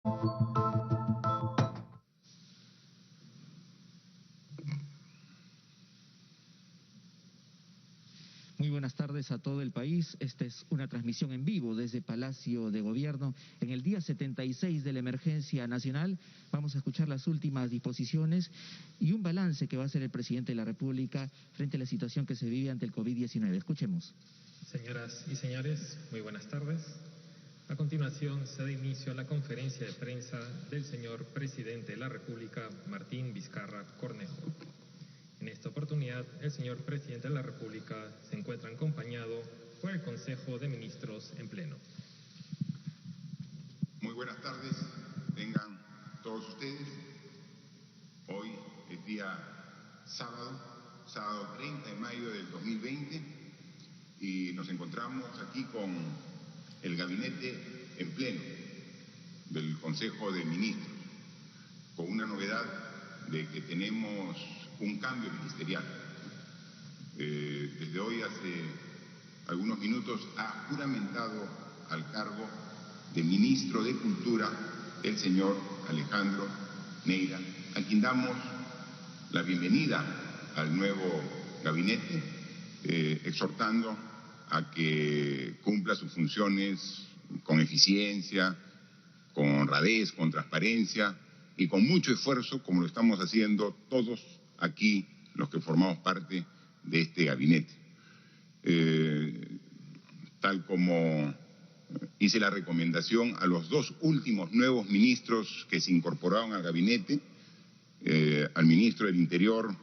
Muy buenas tardes a todo el país. Esta es una transmisión en vivo desde Palacio de Gobierno. En el día 76 de la emergencia nacional vamos a escuchar las últimas disposiciones y un balance que va a hacer el presidente de la República frente a la situación que se vive ante el COVID-19. Escuchemos. Señoras y señores, muy buenas tardes. A continuación se da inicio a la conferencia de prensa del señor presidente de la República, Martín Vizcarra Cornejo. En esta oportunidad, el señor presidente de la República se encuentra acompañado por el Consejo de Ministros en pleno. Muy buenas tardes, tengan todos ustedes. Hoy es día sábado 30 de mayo del 2020, y nos encontramos aquí con el gabinete en pleno del Consejo de Ministros, con una novedad de que tenemos un cambio ministerial. Desde hoy, hace algunos minutos, ha juramentado al cargo de Ministro de Cultura el señor Alejandro Neira, a quien damos la bienvenida al nuevo gabinete, exhortando a que cumpla sus funciones con eficiencia, con honradez, con transparencia y con mucho esfuerzo, como lo estamos haciendo todos aquí los que formamos parte de este gabinete. Tal como hice la recomendación a los dos últimos nuevos ministros que se incorporaron al gabinete, al ministro del Interior,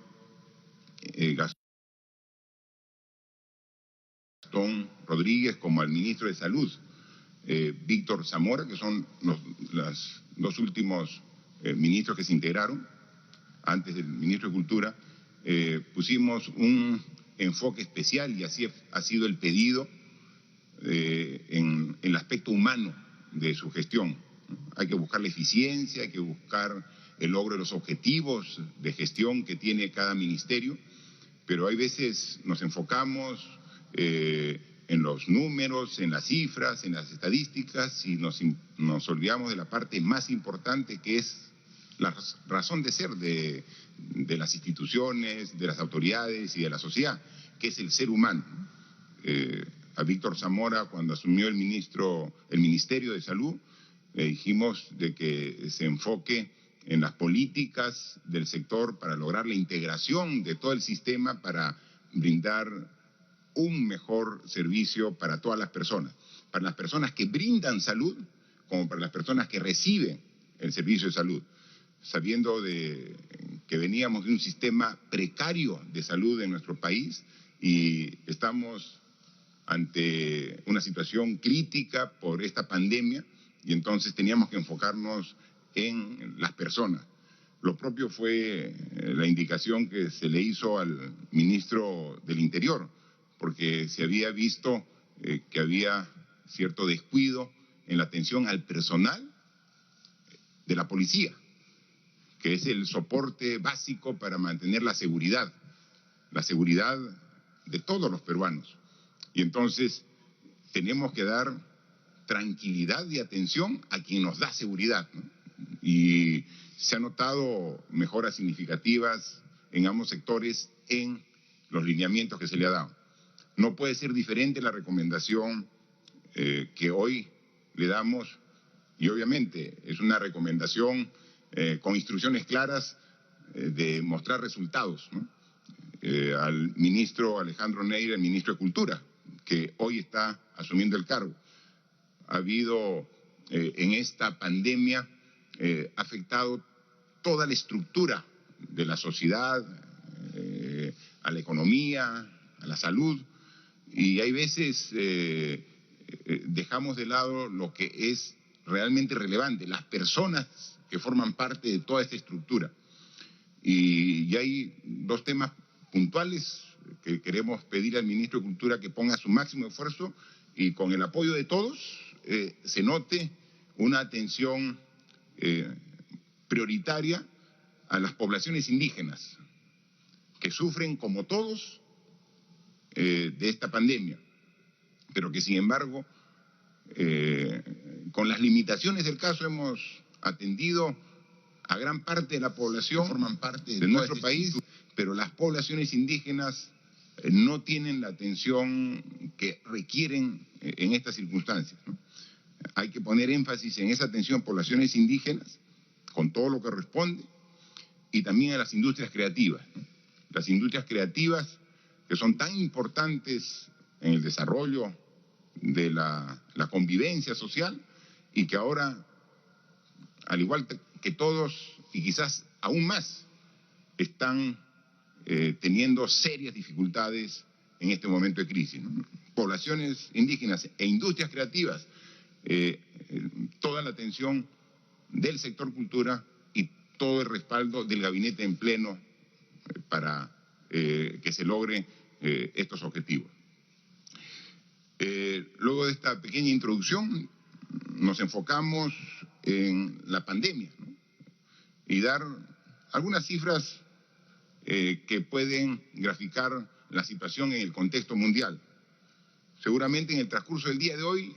Gastón Rodríguez, como al ministro de Salud, Víctor Zamora, que son los dos últimos ministros que se integraron antes del ministro de Cultura. Pusimos un enfoque especial, y así ha sido el pedido, en el aspecto humano de su gestión. Hay que buscar la eficiencia, hay que buscar el logro de los objetivos de gestión que tiene cada ministerio, pero hay veces nos enfocamos en los números, en las cifras, en las estadísticas, y nos olvidamos de la parte más importante, que es la razón de ser de las instituciones, de las autoridades y de la sociedad, que es el ser humano. A Víctor Zamora, cuando asumió el Ministerio de Salud, le dijimos de que se enfoque en las políticas del sector para lograr la integración de todo el sistema, para brindar un mejor servicio para todas las personas que brindan salud, como para las personas que reciben el servicio de salud, sabiendo que veníamos de un sistema precario de salud en nuestro país y estamos ante una situación crítica por esta pandemia, y entonces teníamos que enfocarnos en las personas. Lo propio fue la indicación que se le hizo al ministro del Interior, porque se había visto que había cierto descuido en la atención al personal de la policía, que es el soporte básico para mantener la seguridad de todos los peruanos. Y entonces tenemos que dar tranquilidad y atención a quien nos da seguridad, ¿no? Y se han notado mejoras significativas en ambos sectores en los lineamientos que se le ha dado. No puede ser diferente la recomendación que hoy le damos, y obviamente es una recomendación con instrucciones claras de mostrar resultados, ¿no? Al ministro Alejandro Neira, el ministro de Cultura, que hoy está asumiendo el cargo. Ha habido en esta pandemia afectado toda la estructura de la sociedad, a la economía, a la salud, y hay veces dejamos de lado lo que es realmente relevante, las personas que forman parte de toda esta estructura. Y hay dos temas puntuales que queremos pedir al ministro de Cultura que ponga su máximo esfuerzo y con el apoyo de todos se note una atención prioritaria a las poblaciones indígenas que sufren como todos de esta pandemia, pero que sin embargo con las limitaciones del caso hemos atendido a gran parte de la población, forman parte de nuestro país, pero las poblaciones indígenas no tienen la atención que requieren en estas circunstancias, ¿no? Hay que poner énfasis en esa atención a poblaciones indígenas, con todo lo que responde, y también a las industrias creativas, ¿no? Las industrias creativas que son tan importantes en el desarrollo de la convivencia social y que ahora, al igual que todos, y quizás aún más, están teniendo serias dificultades en este momento de crisis, ¿no? Poblaciones indígenas e industrias creativas, toda la atención del sector cultura y todo el respaldo del gabinete en pleno para que se logren estos objetivos. Luego de esta pequeña introducción, nos enfocamos en la pandemia, ¿no? Y dar algunas cifras que pueden graficar la situación en el contexto mundial. Seguramente en el transcurso del día de hoy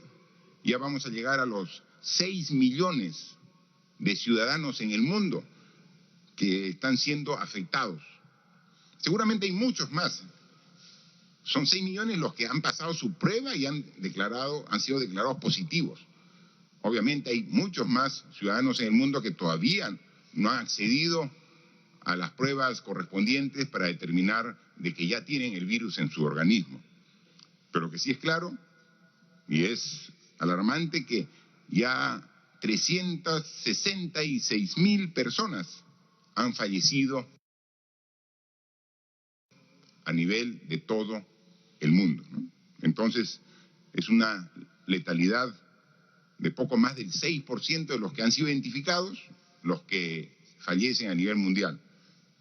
ya vamos a llegar a los 6 millones de ciudadanos en el mundo que están siendo afectados. Seguramente hay muchos más. Son 6 millones los que han pasado su prueba y han sido declarados positivos. Obviamente hay muchos más ciudadanos en el mundo que todavía no han accedido a las pruebas correspondientes para determinar de que ya tienen el virus en su organismo. Pero lo que sí es claro, y es alarmante, que ya 366.000 personas han fallecido a nivel de todo el mundo, ¿no? Entonces, es una letalidad de poco más del 6% de los que han sido identificados, los que fallecen a nivel mundial.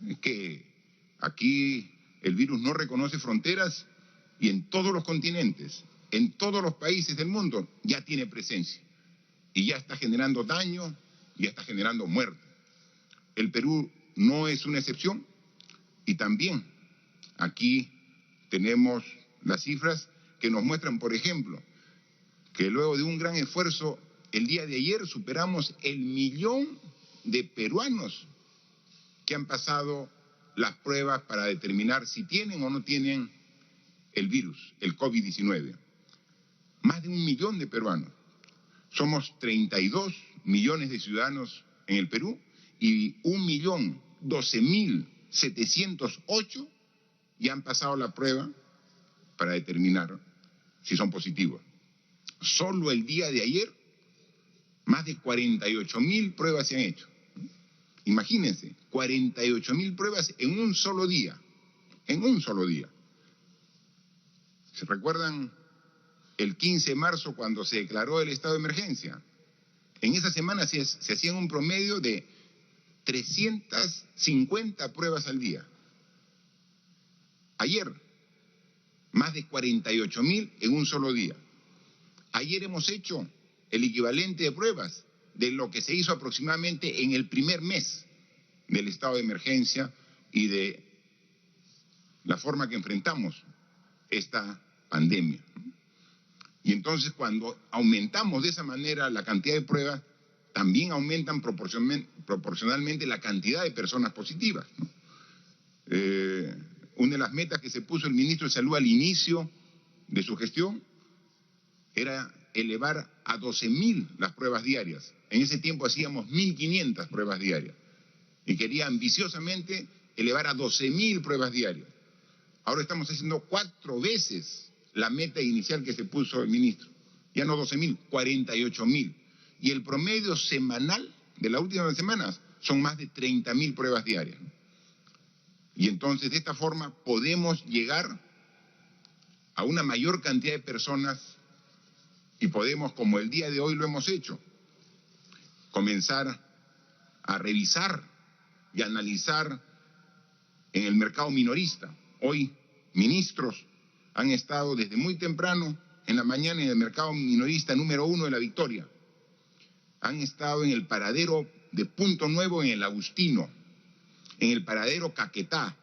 Es que aquí el virus no reconoce fronteras y en todos los continentes, en todos los países del mundo, ya tiene presencia y ya está generando daño, ya está generando muerte. El Perú no es una excepción y también aquí tenemos las cifras que nos muestran, por ejemplo, que luego de un gran esfuerzo, el día de ayer superamos el 1.000.000 de peruanos que han pasado las pruebas para determinar si tienen o no tienen el virus, el COVID-19. Más de 1.000.000 de peruanos. Somos 32 millones de ciudadanos en el Perú y 1.012.708 ya han pasado la prueba para determinar si son positivos. Solo el día de ayer, más de 48.000 pruebas se han hecho. Imagínense, 48.000 pruebas en un solo día. En un solo día. ¿Se recuerdan el 15 de marzo cuando se declaró el estado de emergencia? En esa semana se hacían un promedio de 350 pruebas al día. Ayer, más de 48.000 en un solo día. Ayer hemos hecho el equivalente de pruebas de lo que se hizo aproximadamente en el primer mes del estado de emergencia y de la forma que enfrentamos esta pandemia. Y entonces cuando aumentamos de esa manera la cantidad de pruebas, también aumentan proporcionalmente la cantidad de personas positivas, ¿no? Una de las metas que se puso el ministro de Salud al inicio de su gestión era elevar a 12.000 las pruebas diarias. En ese tiempo hacíamos 1.500 pruebas diarias y quería ambiciosamente elevar a 12.000 pruebas diarias. Ahora estamos haciendo 4 veces la meta inicial que se puso el ministro. Ya no 12.000, 48.000. Y el promedio semanal de las últimas semanas son más de 30.000 pruebas diarias. Y entonces de esta forma podemos llegar a una mayor cantidad de personas y podemos, como el día de hoy lo hemos hecho, comenzar a revisar y analizar en el mercado minorista. Hoy ministros han estado desde muy temprano en la mañana en el mercado minorista número 1 de La Victoria. Han estado en el paradero de Punto Nuevo en el Agustino, en el paradero Caquetá,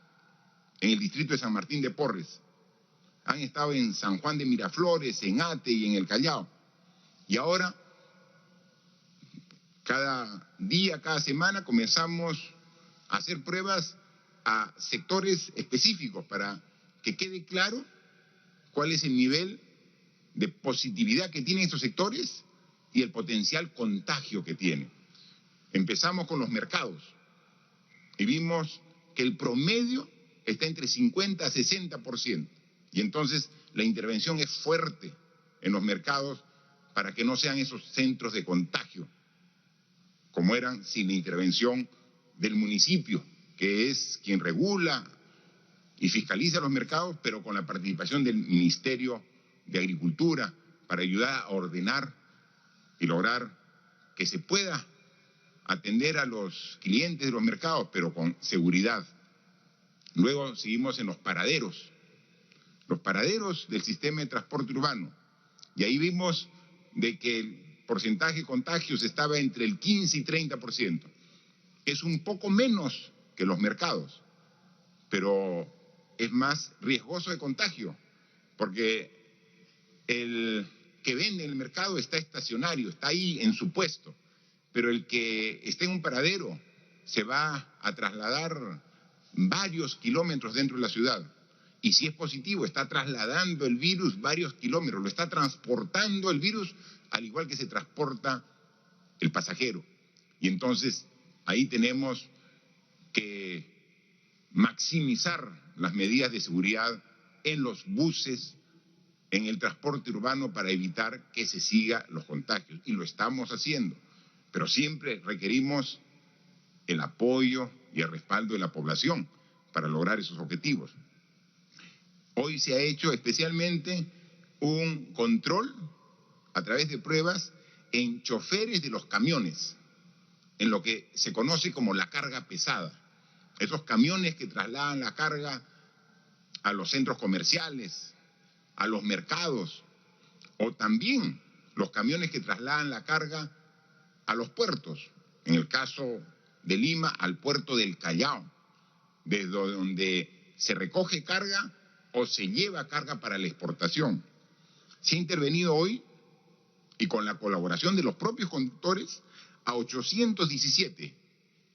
en el distrito de San Martín de Porres. Han estado en San Juan de Miraflores, en Ate y en el Callao. Y ahora Cada día, cada semana comenzamos a hacer pruebas a sectores específicos para que quede claro cuál es el nivel de positividad que tienen estos sectores y el potencial contagio que tienen. Empezamos con los mercados y vimos que el promedio está entre 50 a 60%. Y entonces la intervención es fuerte en los mercados para que no sean esos centros de contagio, como eran sin la intervención del municipio, que es quien regula y fiscaliza los mercados, pero con la participación del Ministerio de Agricultura para ayudar a ordenar y lograr que se pueda atender a los clientes de los mercados, pero con seguridad. Luego seguimos en los paraderos del sistema de transporte urbano, y ahí vimos de que el porcentaje de contagios estaba entre el 15 y 30%. Es un poco menos que los mercados, pero es más riesgoso de contagio, porque el que vende en el mercado está estacionario, está ahí en su puesto, pero el que está en un paradero se va a trasladar varios kilómetros dentro de la ciudad, y si es positivo está trasladando el virus varios kilómetros, lo está transportando el virus al igual que se transporta el pasajero. Y entonces ahí tenemos que maximizar las medidas de seguridad en los buses, en el transporte urbano, para evitar que se sigan los contagios, y lo estamos haciendo, pero siempre requerimos el apoyo y el respaldo de la población para lograr esos objetivos. Hoy se ha hecho especialmente un control a través de pruebas en choferes de los camiones, en lo que se conoce como la carga pesada. Esos camiones que trasladan la carga a los centros comerciales, a los mercados, o también los camiones que trasladan la carga a los puertos. En el caso de Lima, al puerto del Callao, desde donde se recoge carga o se lleva carga para la exportación. Se ha intervenido hoy, y con la colaboración de los propios conductores, a 817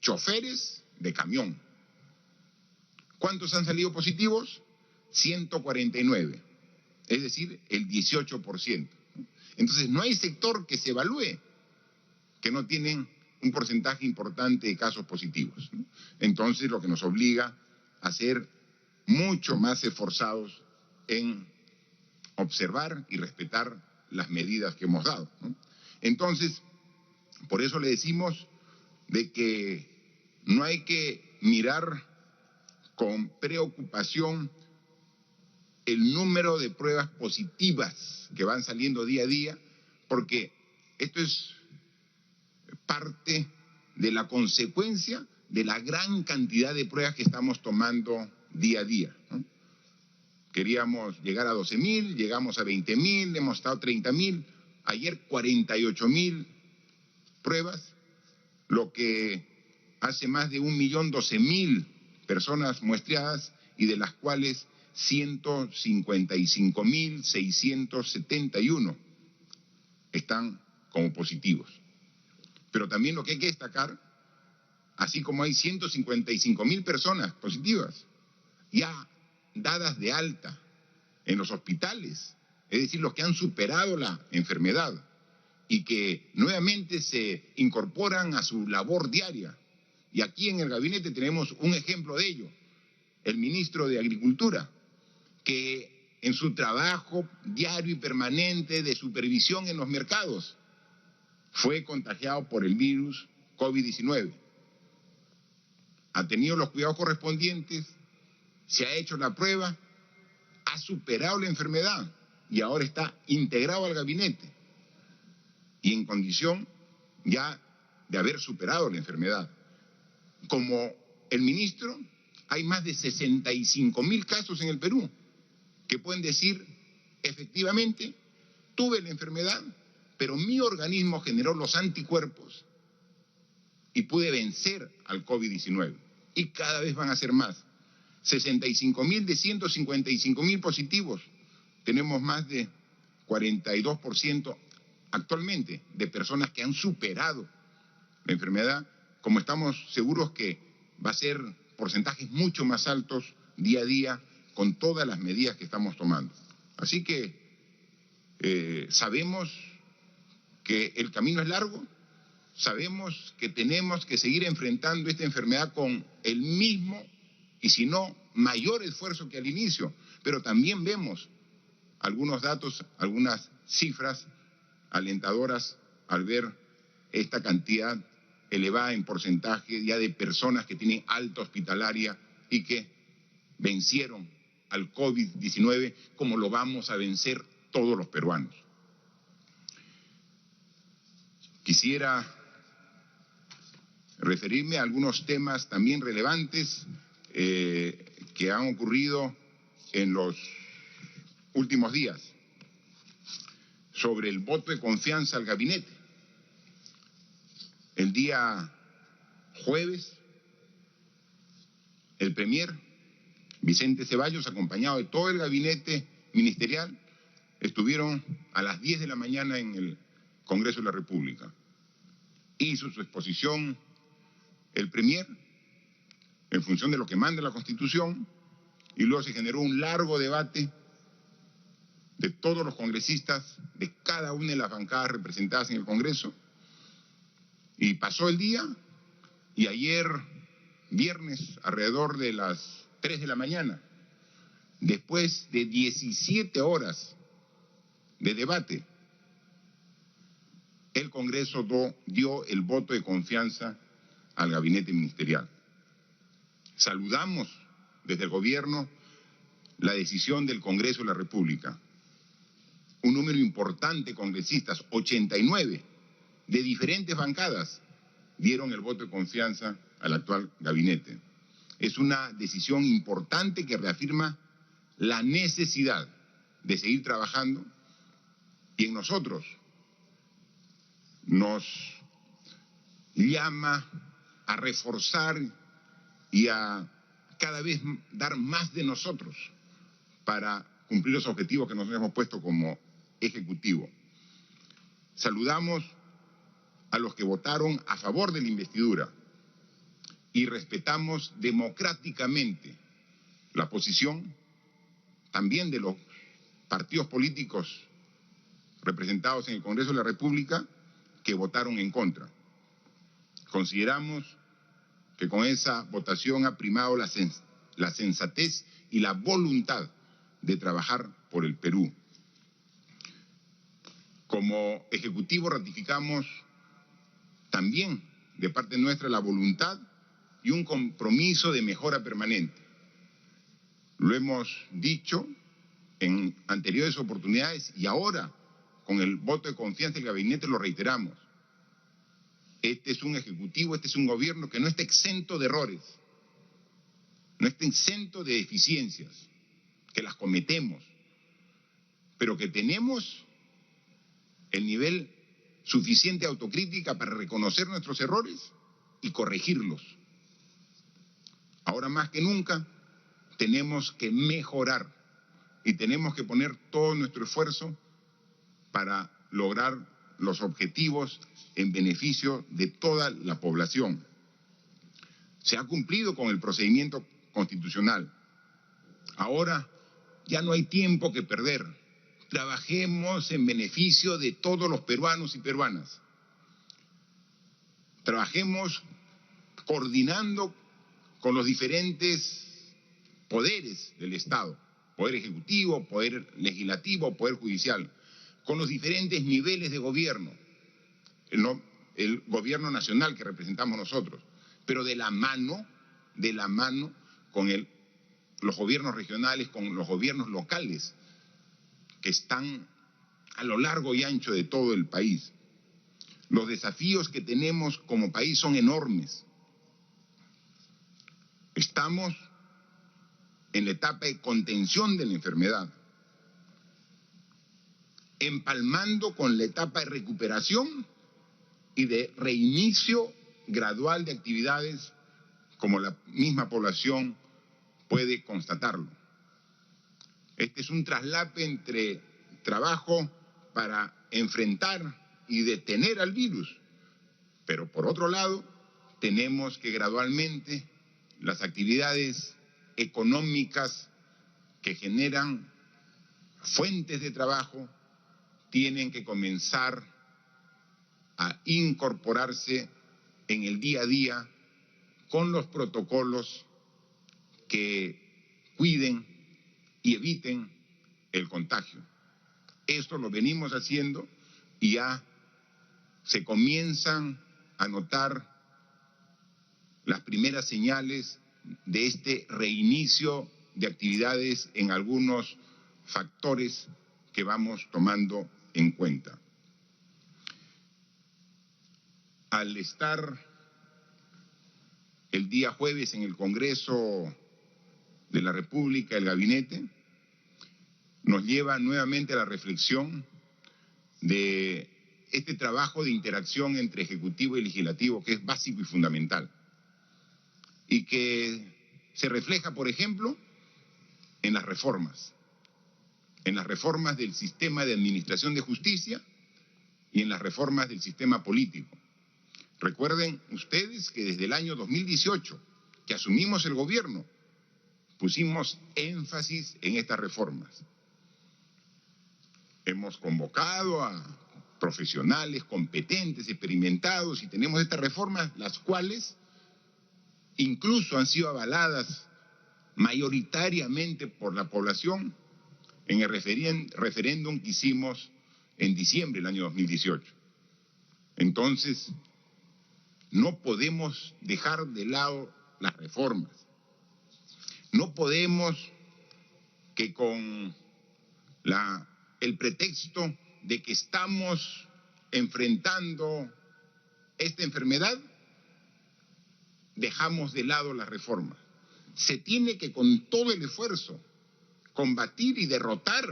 choferes de camión. ¿Cuántos han salido positivos? 149, es decir, el 18%. Entonces no hay sector que se evalúe que no tienen un porcentaje importante de casos positivos. Entonces lo que nos obliga a ser mucho más esforzados en observar y respetar las medidas que hemos dado. Entonces, por eso le decimos de que no hay que mirar con preocupación el número de pruebas positivas que van saliendo día a día, porque esto es parte de la consecuencia de la gran cantidad de pruebas que estamos tomando día a día, ¿no? Queríamos llegar a 12.000, llegamos a 20.000, hemos estado 30.000, ayer 48.000 pruebas, lo que hace más de 1.012.000 personas muestreadas, y de las cuales 155.671 están como positivos. Pero también lo que hay que destacar, así como hay 155.000 personas positivas ya dadas de alta en los hospitales, es decir, los que han superado la enfermedad y que nuevamente se incorporan a su labor diaria. Y aquí en el gabinete tenemos un ejemplo de ello, el ministro de Agricultura, que en su trabajo diario y permanente de supervisión en los mercados fue contagiado por el virus COVID-19. Ha tenido los cuidados correspondientes, se ha hecho la prueba, ha superado la enfermedad y ahora está integrado al gabinete y en condición ya de haber superado la enfermedad. Como el ministro, hay más de 65.000 casos en el Perú que pueden decir, efectivamente, tuve la enfermedad, pero mi organismo generó los anticuerpos y pude vencer al COVID-19. Y cada vez van a ser más. 65.000 de 155.000 positivos. Tenemos más de 42% actualmente de personas que han superado la enfermedad, como estamos seguros que va a ser porcentajes mucho más altos día a día con todas las medidas que estamos tomando. Así que sabemos que el camino es largo, sabemos que tenemos que seguir enfrentando esta enfermedad con el mismo y si no mayor esfuerzo que al inicio, pero también vemos algunos datos, algunas cifras alentadoras al ver esta cantidad elevada en porcentaje ya de personas que tienen alta hospitalaria y que vencieron al COVID-19 como lo vamos a vencer todos los peruanos. Quisiera referirme a algunos temas también relevantes que han ocurrido en los últimos días sobre el voto de confianza al gabinete. El día jueves, el premier Vicente Ceballos, acompañado de todo el gabinete ministerial, estuvieron a las 10 de la mañana en el Congreso de la República. Hizo su exposición el premier en función de lo que manda la Constitución y luego se generó un largo debate de todos los congresistas de cada una de las bancadas representadas en el Congreso. Y pasó el día y ayer, viernes, alrededor de las 3 de la mañana, después de 17 horas de debate, el Congreso dio el voto de confianza al gabinete ministerial. Saludamos desde el gobierno la decisión del Congreso de la República. Un número importante de congresistas, 89, de diferentes bancadas, dieron el voto de confianza al actual gabinete. Es una decisión importante que reafirma la necesidad de seguir trabajando y en nosotros nos llama a reforzar y a cada vez dar más de nosotros para cumplir los objetivos que nos hemos puesto como Ejecutivo. Saludamos a los que votaron a favor de la investidura y respetamos democráticamente la posición también de los partidos políticos representados en el Congreso de la República que votaron en contra. Consideramos que con esa votación ha primado la sensatez y la voluntad de trabajar por el Perú. Como Ejecutivo ratificamos también de parte nuestra la voluntad y un compromiso de mejora permanente. Lo hemos dicho en anteriores oportunidades y ahora con el voto de confianza del gabinete lo reiteramos. Este es un Ejecutivo, este es un gobierno que no está exento de errores, no está exento de deficiencias, que las cometemos, pero que tenemos el nivel suficiente de autocrítica para reconocer nuestros errores y corregirlos. Ahora más que nunca tenemos que mejorar y tenemos que poner todo nuestro esfuerzo para lograr los objetivos en beneficio de toda la población. Se ha cumplido con el procedimiento constitucional. Ahora ya no hay tiempo que perder. Trabajemos en beneficio de todos los peruanos y peruanas. Trabajemos coordinando con los diferentes poderes del Estado, poder ejecutivo, poder legislativo, poder judicial, con los diferentes niveles de gobierno, el gobierno nacional que representamos nosotros, pero de la mano con los gobiernos regionales, con los gobiernos locales que están a lo largo y ancho de todo el país. Los desafíos que tenemos como país son enormes. Estamos en la etapa de contención de la enfermedad, empalmando con la etapa de recuperación y de reinicio gradual de actividades como la misma población puede constatarlo. Este es un traslape entre trabajo para enfrentar y detener al virus, Pero por otro lado, tenemos que gradualmente las actividades económicas que generan fuentes de trabajo tienen que comenzar a incorporarse en el día a día con los protocolos que cuiden y eviten el contagio. Esto lo venimos haciendo y ya se comienzan a notar las primeras señales de este reinicio de actividades en algunos factores que vamos tomando en cuenta. Al estar el día jueves en el Congreso de la República, el gabinete nos lleva nuevamente a la reflexión de este trabajo de interacción entre Ejecutivo y Legislativo, que es básico y fundamental, y que se refleja, por ejemplo, en las reformas del sistema de administración de justicia y en las reformas del sistema político. Recuerden ustedes que desde el año 2018, que asumimos el gobierno, pusimos énfasis en estas reformas. Hemos convocado a profesionales competentes, experimentados, y tenemos estas reformas, las cuales incluso han sido avaladas mayoritariamente por la población en el referéndum que hicimos en diciembre del año 2018. Entonces, no podemos dejar de lado las reformas. No podemos que con el pretexto de que estamos enfrentando esta enfermedad, dejamos de lado las reformas. Se tiene que con todo el esfuerzo combatir y derrotar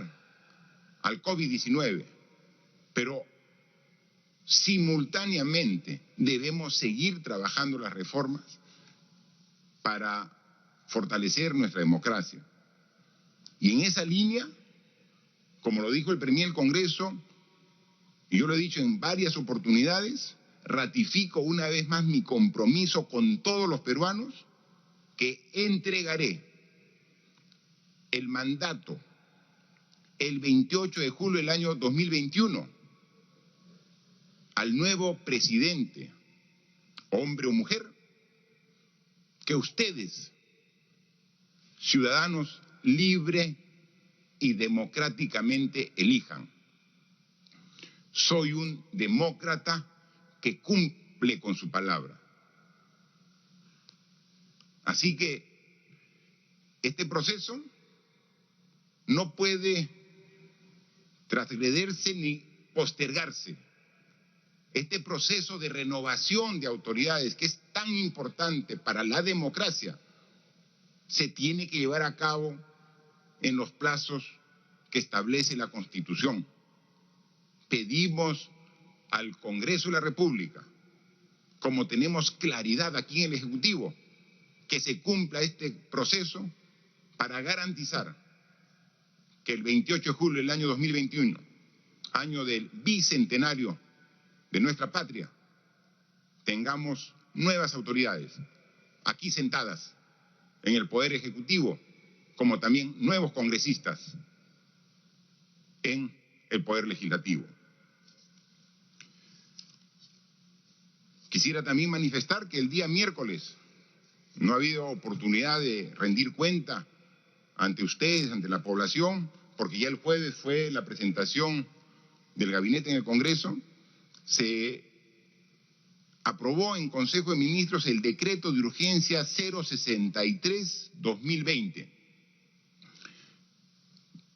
al COVID-19, pero simultáneamente debemos seguir trabajando las reformas para fortalecer nuestra democracia. Y en esa línea, como lo dijo el Premier del Congreso, y yo lo he dicho en varias oportunidades, ratifico una vez más mi compromiso con todos los peruanos que entregaré el mandato el 28 de julio del año 2021 al nuevo presidente, hombre o mujer, que ustedes, ciudadanos, libre y democráticamente elijan. Soy un demócrata que cumple con su palabra. Así que este proceso no puede transgrederse ni postergarse. Este proceso de renovación de autoridades, que es tan importante para la democracia, se tiene que llevar a cabo en los plazos que establece la Constitución. Pedimos al Congreso de la República, como tenemos claridad aquí en el Ejecutivo, que se cumpla este proceso para garantizar que el 28 de julio del año 2021, año del bicentenario de nuestra patria, tengamos nuevas autoridades aquí sentadas en el Poder Ejecutivo, como también nuevos congresistas en el Poder Legislativo. Quisiera también manifestar que el día miércoles no ha habido oportunidad de rendir cuenta ante ustedes, ante la población, porque ya el jueves fue la presentación del gabinete en el Congreso. Se aprobó en Consejo de Ministros el decreto de urgencia 063-2020.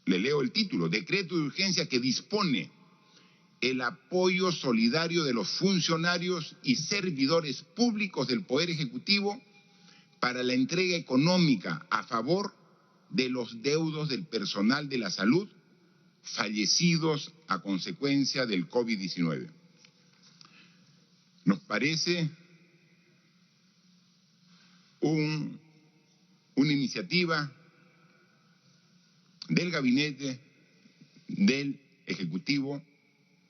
Le leo el título: decreto de urgencia que dispone el apoyo solidario de los funcionarios y servidores públicos del Poder Ejecutivo para la entrega económica a favor de los deudos del personal de la salud fallecidos a consecuencia del COVID-19. Nos parece una iniciativa del gabinete del Ejecutivo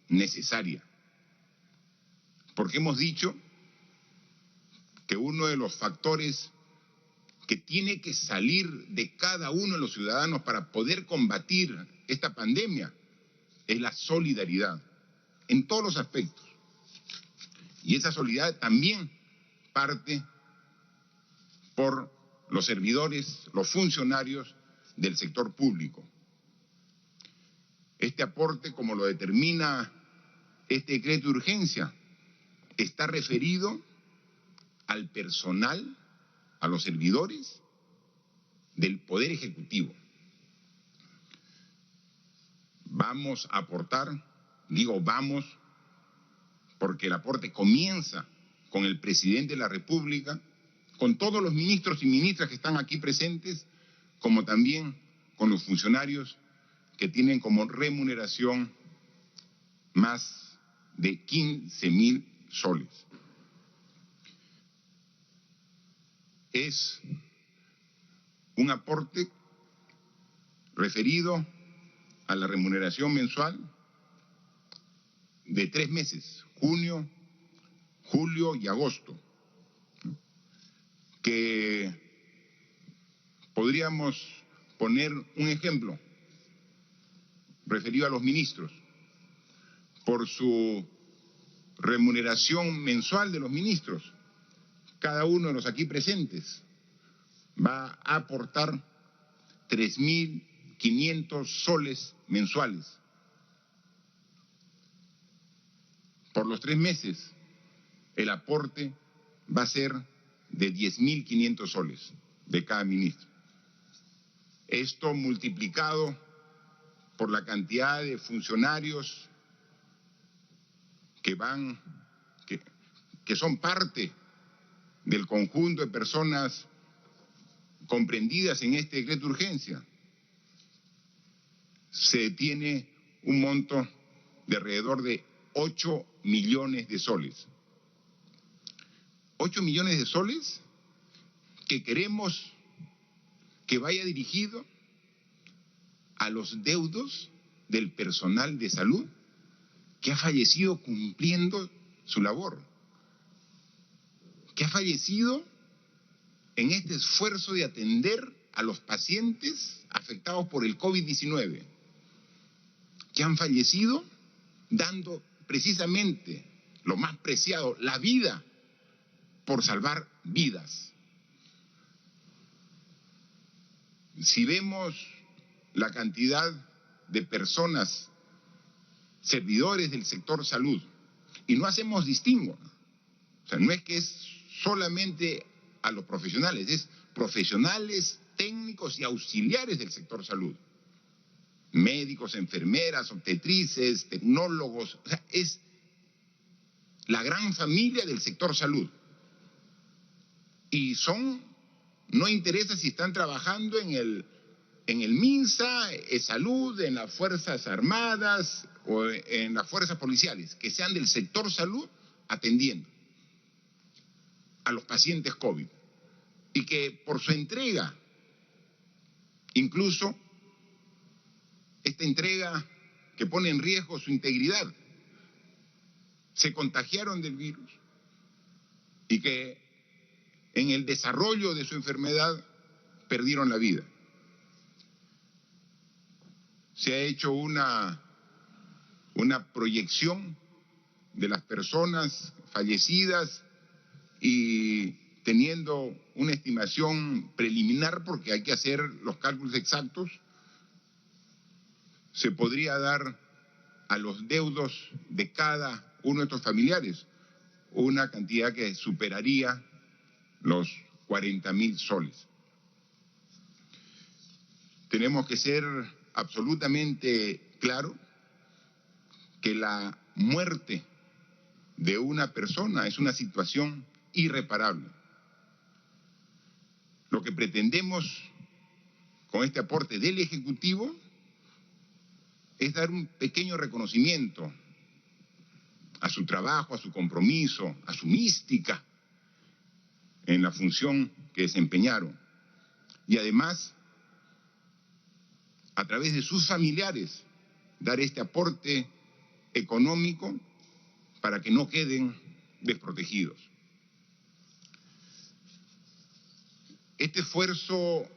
necesaria, porque hemos dicho que uno de los factores que tiene que salir de cada uno de los ciudadanos para poder combatir esta pandemia es la solidaridad, en todos los aspectos. Y esa solidaridad también parte por los servidores, los funcionarios del sector público. Este aporte, como lo determina este decreto de urgencia, está referido al personal, a los servidores del Poder Ejecutivo. Vamos a aportar, digo vamos, porque el aporte comienza con el presidente de la República, con todos los ministros y ministras que están aquí presentes, como también con los funcionarios que tienen como remuneración más de 15.000 soles. Es un aporte referido a la remuneración mensual de 3 meses, junio, julio y agosto, que podríamos poner un ejemplo referido a los ministros. Por su remuneración mensual de los ministros, cada uno de los aquí presentes va a aportar 3.500 soles mensuales. Por los 3 meses, el aporte va a ser de 10.500 soles de cada ministro. Esto multiplicado por la cantidad de funcionarios que son parte del conjunto de personas comprendidas en este decreto de urgencia, se tiene un monto de alrededor de 8 millones de soles. 8 millones de soles que queremos que vaya dirigido a los deudos del personal de salud que ha fallecido cumpliendo su labor, que ha fallecido en este esfuerzo de atender a los pacientes afectados por el COVID-19, que han fallecido dando precisamente lo más preciado, la vida, por salvar vidas. Si vemos la cantidad de personas, servidores del sector salud, y no hacemos distingo, o sea, no es que es solamente a los profesionales, es profesionales, técnicos y auxiliares del sector salud, médicos, enfermeras, obstetrices, tecnólogos, o sea, es la gran familia del sector salud. Y no interesa si están trabajando en el MINSA, salud, en las Fuerzas Armadas o en las fuerzas policiales, que sean del sector salud atendiendo a los pacientes COVID. Y que por su entrega, incluso esta entrega que pone en riesgo su integridad, se contagiaron del virus y que en el desarrollo de su enfermedad perdieron la vida. Se ha hecho una proyección de las personas fallecidas y teniendo una estimación preliminar, porque hay que hacer los cálculos exactos, se podría dar a los deudos de cada uno de estos familiares una cantidad que superaría los 40.000 soles. Tenemos que ser absolutamente claro que la muerte de una persona es una situación irreparable. Lo que pretendemos con este aporte del Ejecutivo es dar un pequeño reconocimiento a su trabajo, a su compromiso, a su mística en la función que desempeñaron. Y además, a través de sus familiares, dar este aporte económico para que no queden desprotegidos. Este esfuerzo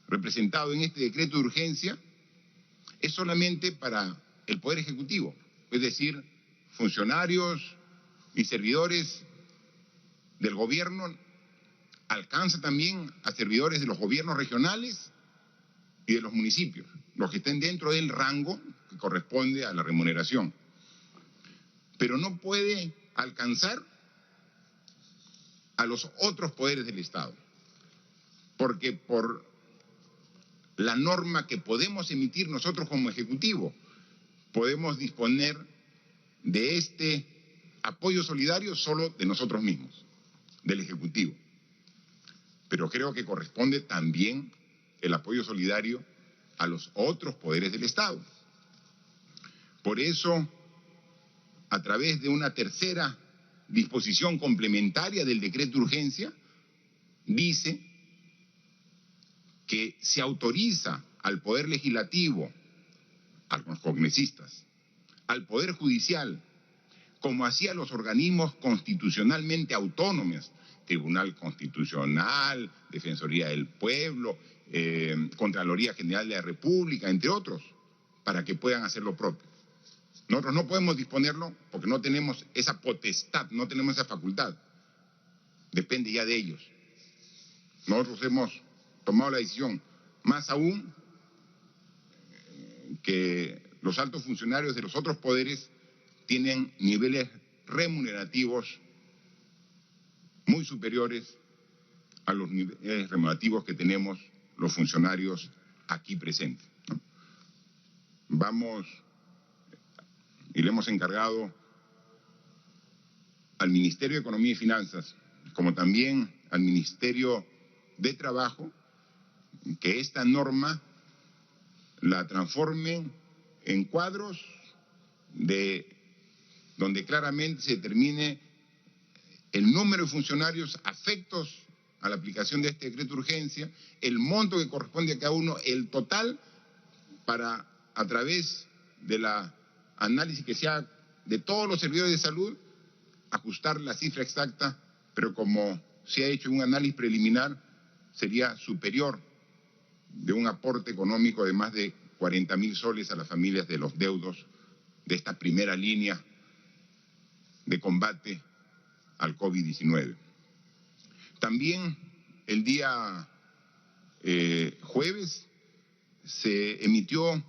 representado en este decreto de urgencia es solamente para el Poder Ejecutivo, es decir, funcionarios y servidores del gobierno, alcanza también a servidores de los gobiernos regionales y de los municipios, los que estén dentro del rango que corresponde a la remuneración. Pero no puede alcanzar a los otros poderes del Estado, porque por la norma que podemos emitir nosotros como Ejecutivo, podemos disponer de este apoyo solidario solo de nosotros mismos, del Ejecutivo. Pero creo que corresponde también el apoyo solidario a los otros poderes del Estado. Por eso, a través de una tercera disposición complementaria del decreto de urgencia, dice que se autoriza al Poder Legislativo, a los congresistas, al Poder Judicial, como así a los organismos constitucionalmente autónomos, Tribunal Constitucional, Defensoría del Pueblo, Contraloría General de la República, entre otros, para que puedan hacer lo propio. Nosotros no podemos disponerlo porque no tenemos esa potestad, no tenemos esa facultad. Depende ya de ellos. Nosotros hemos tomado la decisión, más aún que los altos funcionarios de los otros poderes tienen niveles remunerativos muy superiores a los niveles remunerativos que tenemos los funcionarios aquí presentes, ¿no? Vamos, y le hemos encargado al Ministerio de Economía y Finanzas, como también al Ministerio de Trabajo, que esta norma la transformen en cuadros donde claramente se determine el número de funcionarios afectos a la aplicación de este decreto de urgencia, el monto que corresponde a cada uno, el total, para a través de la análisis que se haga de todos los servidores de salud, ajustar la cifra exacta, pero como se ha hecho un análisis preliminar, sería superior de un aporte económico de más de 40.000 soles a las familias de los deudos de esta primera línea de combate al COVID-19. También el día jueves se emitió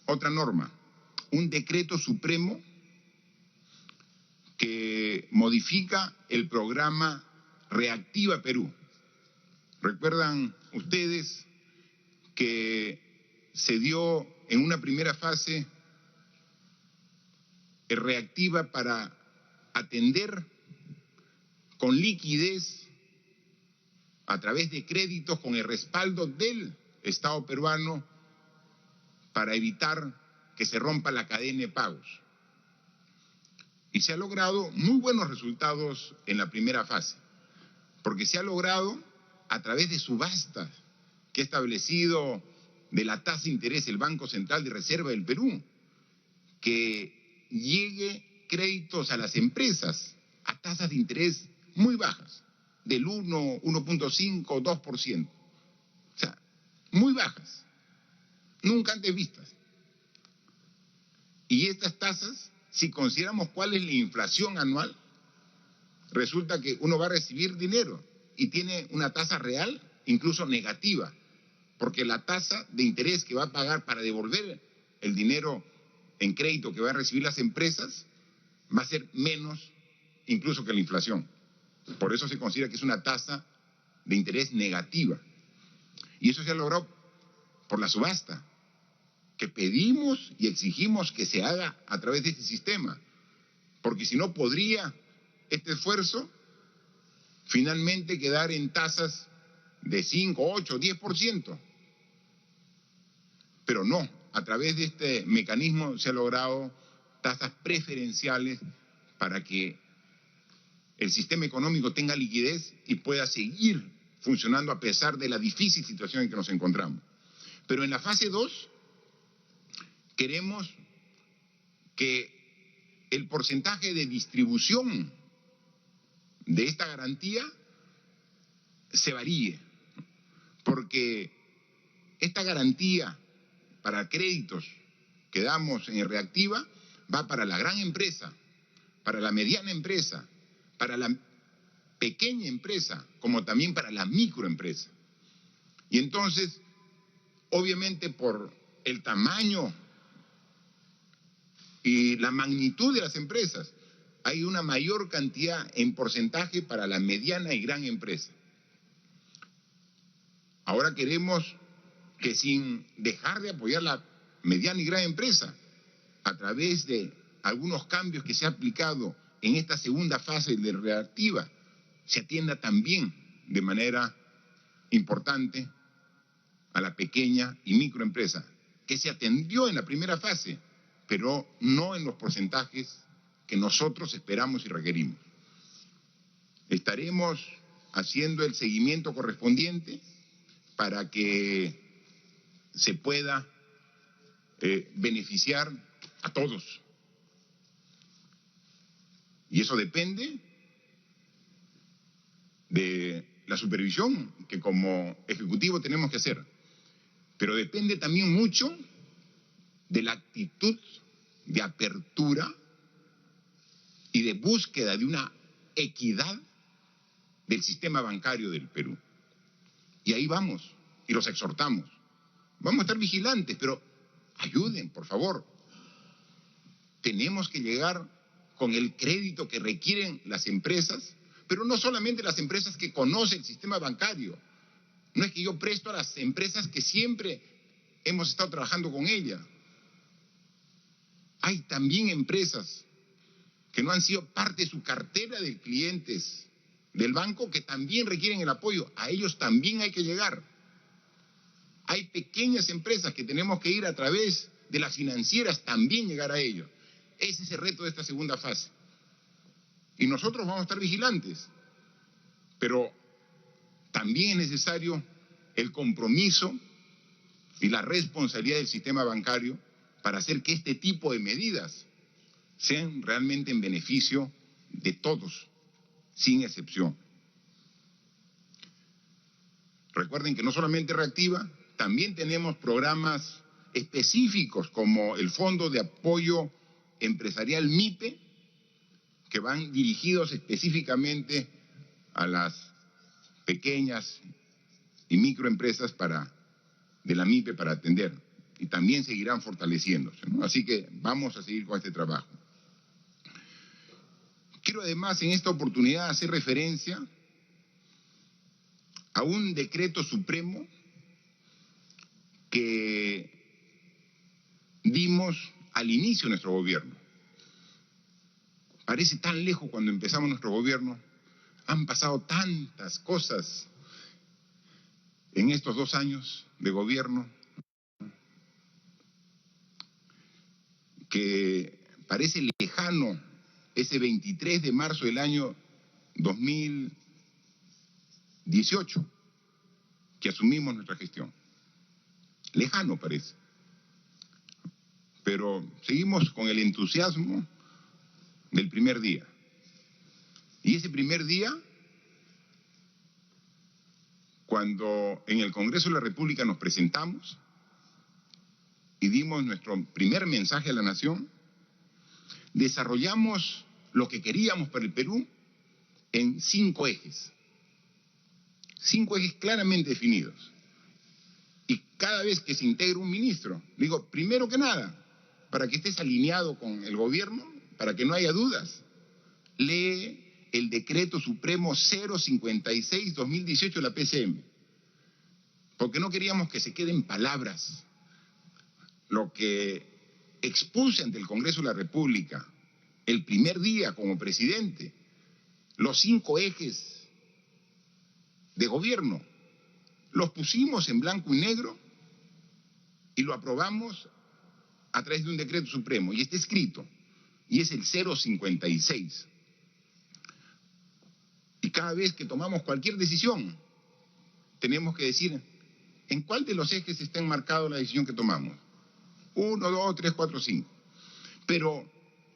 otra norma, un decreto supremo que modifica el programa Reactiva Perú. Recuerdan ustedes que se dio en una primera fase Reactiva para atender con liquidez a través de créditos con el respaldo del Estado peruano para evitar que se rompa la cadena de pagos. Y se ha logrado muy buenos resultados en la primera fase, porque se ha logrado a través de subastas que ha establecido de la tasa de interés el Banco Central de Reserva del Perú, que llegue créditos a las empresas a tasas de interés muy bajas, del 1, 1.5, 2%. O sea, muy bajas, nunca antes vistas. Y estas tasas, si consideramos cuál es la inflación anual, resulta que uno va a recibir dinero y tiene una tasa real incluso negativa, porque la tasa de interés que va a pagar para devolver el dinero en crédito que van a recibir las empresas va a ser menos incluso que la inflación. Por eso se considera que es una tasa de interés negativa. Y eso se ha logrado por la subasta, que pedimos y exigimos que se haga a través de este sistema, porque si no podría este esfuerzo finalmente quedar en tasas de 5, 8, 10%. Pero no, a través de este mecanismo se ha logrado tasas preferenciales para que el sistema económico tenga liquidez y pueda seguir funcionando a pesar de la difícil situación en que nos encontramos. Pero en la fase 2 queremos que el porcentaje de distribución de esta garantía se varíe, porque esta garantía para créditos que damos en Reactiva va para la gran empresa, para la mediana empresa, para la pequeña empresa, como también para la microempresa. Y entonces, obviamente por el tamaño y la magnitud de las empresas, hay una mayor cantidad en porcentaje para la mediana y gran empresa. Ahora queremos que sin dejar de apoyar la mediana y gran empresa, a través de algunos cambios que se ha aplicado en esta segunda fase de Reactiva, se atienda también de manera importante a la pequeña y microempresa, que se atendió en la primera fase, pero no en los porcentajes que nosotros esperamos y requerimos. Estaremos haciendo el seguimiento correspondiente para que se pueda beneficiar a todos. Y eso depende de la supervisión que como Ejecutivo tenemos que hacer. Pero depende también mucho de la actitud de apertura y de búsqueda de una equidad del sistema bancario del Perú. Y ahí vamos, y los exhortamos. Vamos a estar vigilantes, pero ayuden, por favor. Tenemos que llegar con el crédito que requieren las empresas, pero no solamente las empresas que conocen el sistema bancario. No es que yo presto a las empresas que siempre hemos estado trabajando con ellas. Hay también empresas que no han sido parte de su cartera de clientes del banco que también requieren el apoyo. A ellos también hay que llegar. Hay pequeñas empresas que tenemos que ir a través de las financieras, también llegar a ellos. Ese es el reto de esta segunda fase. Y nosotros vamos a estar vigilantes, pero también es necesario el compromiso y la responsabilidad del sistema bancario para hacer que este tipo de medidas sean realmente en beneficio de todos, sin excepción. Recuerden que no solamente Reactiva, también tenemos programas específicos como el Fondo de Apoyo Empresarial MIPE, que van dirigidos específicamente a las pequeñas y microempresas de la MIPE para atender, y también seguirán fortaleciéndose, ¿no? Así que vamos a seguir con este trabajo. Quiero además en esta oportunidad hacer referencia a un decreto supremo que dimos al inicio de nuestro gobierno. Parece tan lejos cuando empezamos nuestro gobierno. Han pasado tantas cosas en estos 2 años de gobierno que parece lejano ese 23 de marzo del año 2018 que asumimos nuestra gestión. Lejano parece. Pero seguimos con el entusiasmo del primer día. Y ese primer día, cuando en el Congreso de la República nos presentamos y dimos nuestro primer mensaje a la nación, desarrollamos lo que queríamos para el Perú en 5 ejes. 5 ejes claramente definidos. Y cada vez que se integra un ministro, digo, primero que nada, para que estés alineado con el gobierno, para que no haya dudas, lee el decreto supremo 056-2018 de la PCM, porque no queríamos que se queden palabras. Lo que expuse ante el Congreso de la República el primer día como presidente, los 5 ejes de gobierno, los pusimos en blanco y negro y lo aprobamos a través de un decreto supremo, y está escrito, y es el 056. Y cada vez que tomamos cualquier decisión, tenemos que decir en cuál de los ejes está enmarcado la decisión que tomamos. 1, 2, 3, 4, 5. Pero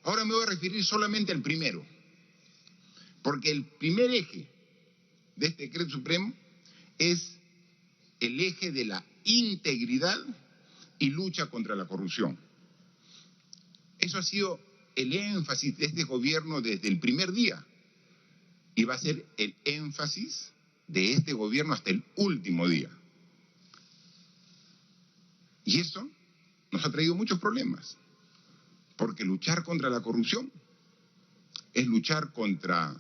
ahora me voy a referir solamente al primero, Porque el primer eje de este decreto supremo es el eje de la integridad y lucha contra la corrupción. Eso ha sido el énfasis de este gobierno desde el primer día y va a ser el énfasis de este gobierno hasta el último día. Y eso nos ha traído muchos problemas, porque luchar contra la corrupción es luchar contra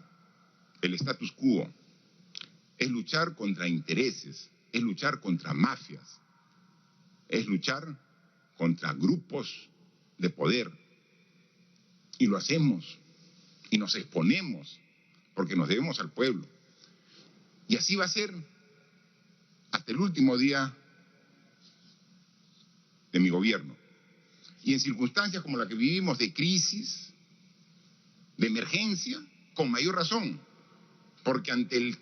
el status quo, es luchar contra intereses, es luchar contra mafias, es luchar contra grupos de poder. Y lo hacemos y nos exponemos porque nos debemos al pueblo. Y así va a ser hasta el último día de mi gobierno. Y en circunstancias como la que vivimos de crisis, de emergencia, con mayor razón, porque ante el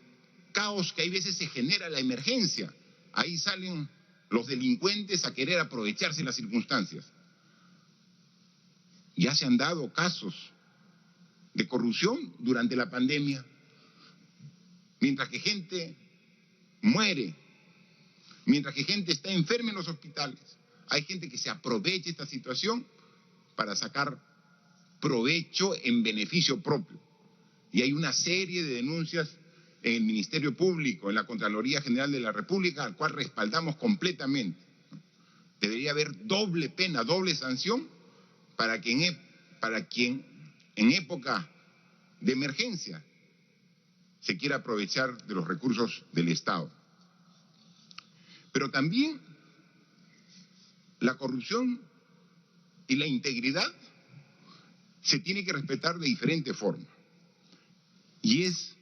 caos que hay veces se genera la emergencia, ahí salen los delincuentes a querer aprovecharse de las circunstancias. Ya se han dado casos de corrupción durante la pandemia, mientras que gente muere, mientras que gente está enferma en los hospitales. Hay gente que se aprovecha de esta situación para sacar provecho en beneficio propio. Y hay una serie de denuncias en el Ministerio Público, en la Contraloría General de la República, al cual respaldamos completamente. Debería haber doble pena, doble sanción para quien en época de emergencia se quiera aprovechar de los recursos del Estado. Pero también la corrupción y la integridad se tiene que respetar de diferente forma. Y es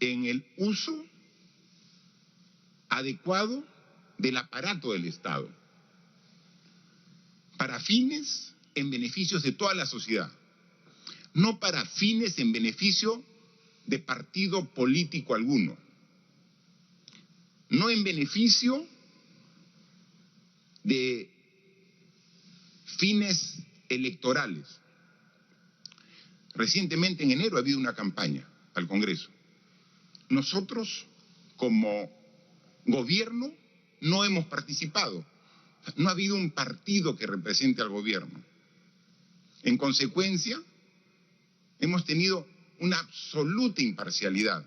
en el uso adecuado del aparato del Estado para fines en beneficios de toda la sociedad, no para fines en beneficio de partido político alguno, no en beneficio de fines electorales. Recientemente, en enero, ha habido una campaña al Congreso. Nosotros, como gobierno, no hemos participado. No ha habido un partido que represente al gobierno. En consecuencia, hemos tenido una absoluta imparcialidad.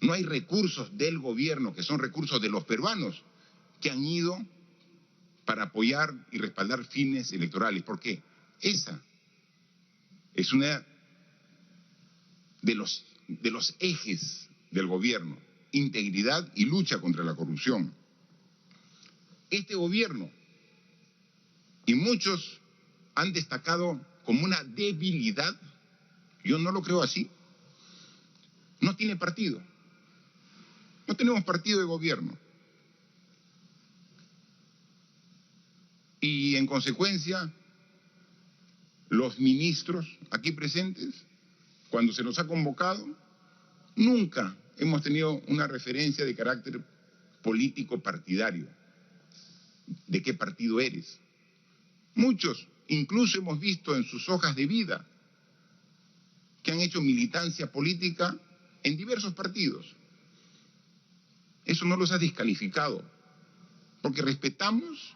No hay recursos del gobierno, que son recursos de los peruanos, que han ido para apoyar y respaldar fines electorales. ¿Por qué? Esa es una de los ejes del gobierno, integridad y lucha contra la corrupción. Este gobierno, y muchos han destacado como una debilidad, yo no lo creo así, no tiene partido. No tenemos partido de gobierno. Y en consecuencia, los ministros aquí presentes, cuando se nos ha convocado, nunca hemos tenido una referencia de carácter político partidario. ¿De qué partido eres? Muchos, incluso hemos visto en sus hojas de vida, que han hecho militancia política en diversos partidos. Eso no los ha descalificado, porque respetamos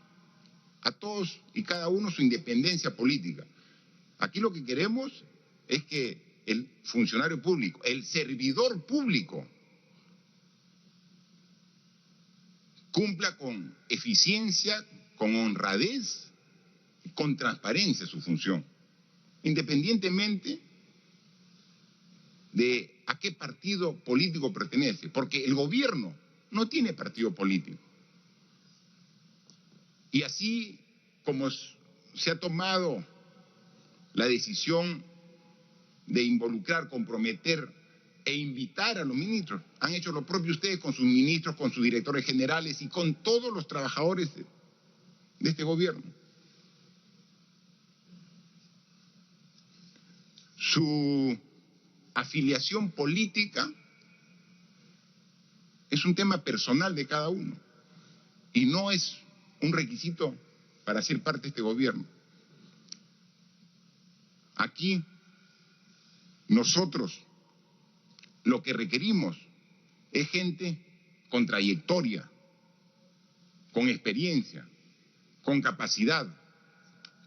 a todos y cada uno su independencia política. Aquí lo que queremos es que el funcionario público, el servidor público, cumpla con eficiencia, con honradez, con transparencia su función, independientemente de a qué partido político pertenece, porque el gobierno no tiene partido político. Y así como se ha tomado la decisión de involucrar, comprometer e invitar a los ministros, han hecho lo propio ustedes con sus ministros, con sus directores generales y con todos los trabajadores de este gobierno. Su afiliación política es un tema personal de cada uno y no es un requisito para ser parte de este gobierno. Aquí Nosotros lo que requerimos es gente con trayectoria, con experiencia, con capacidad,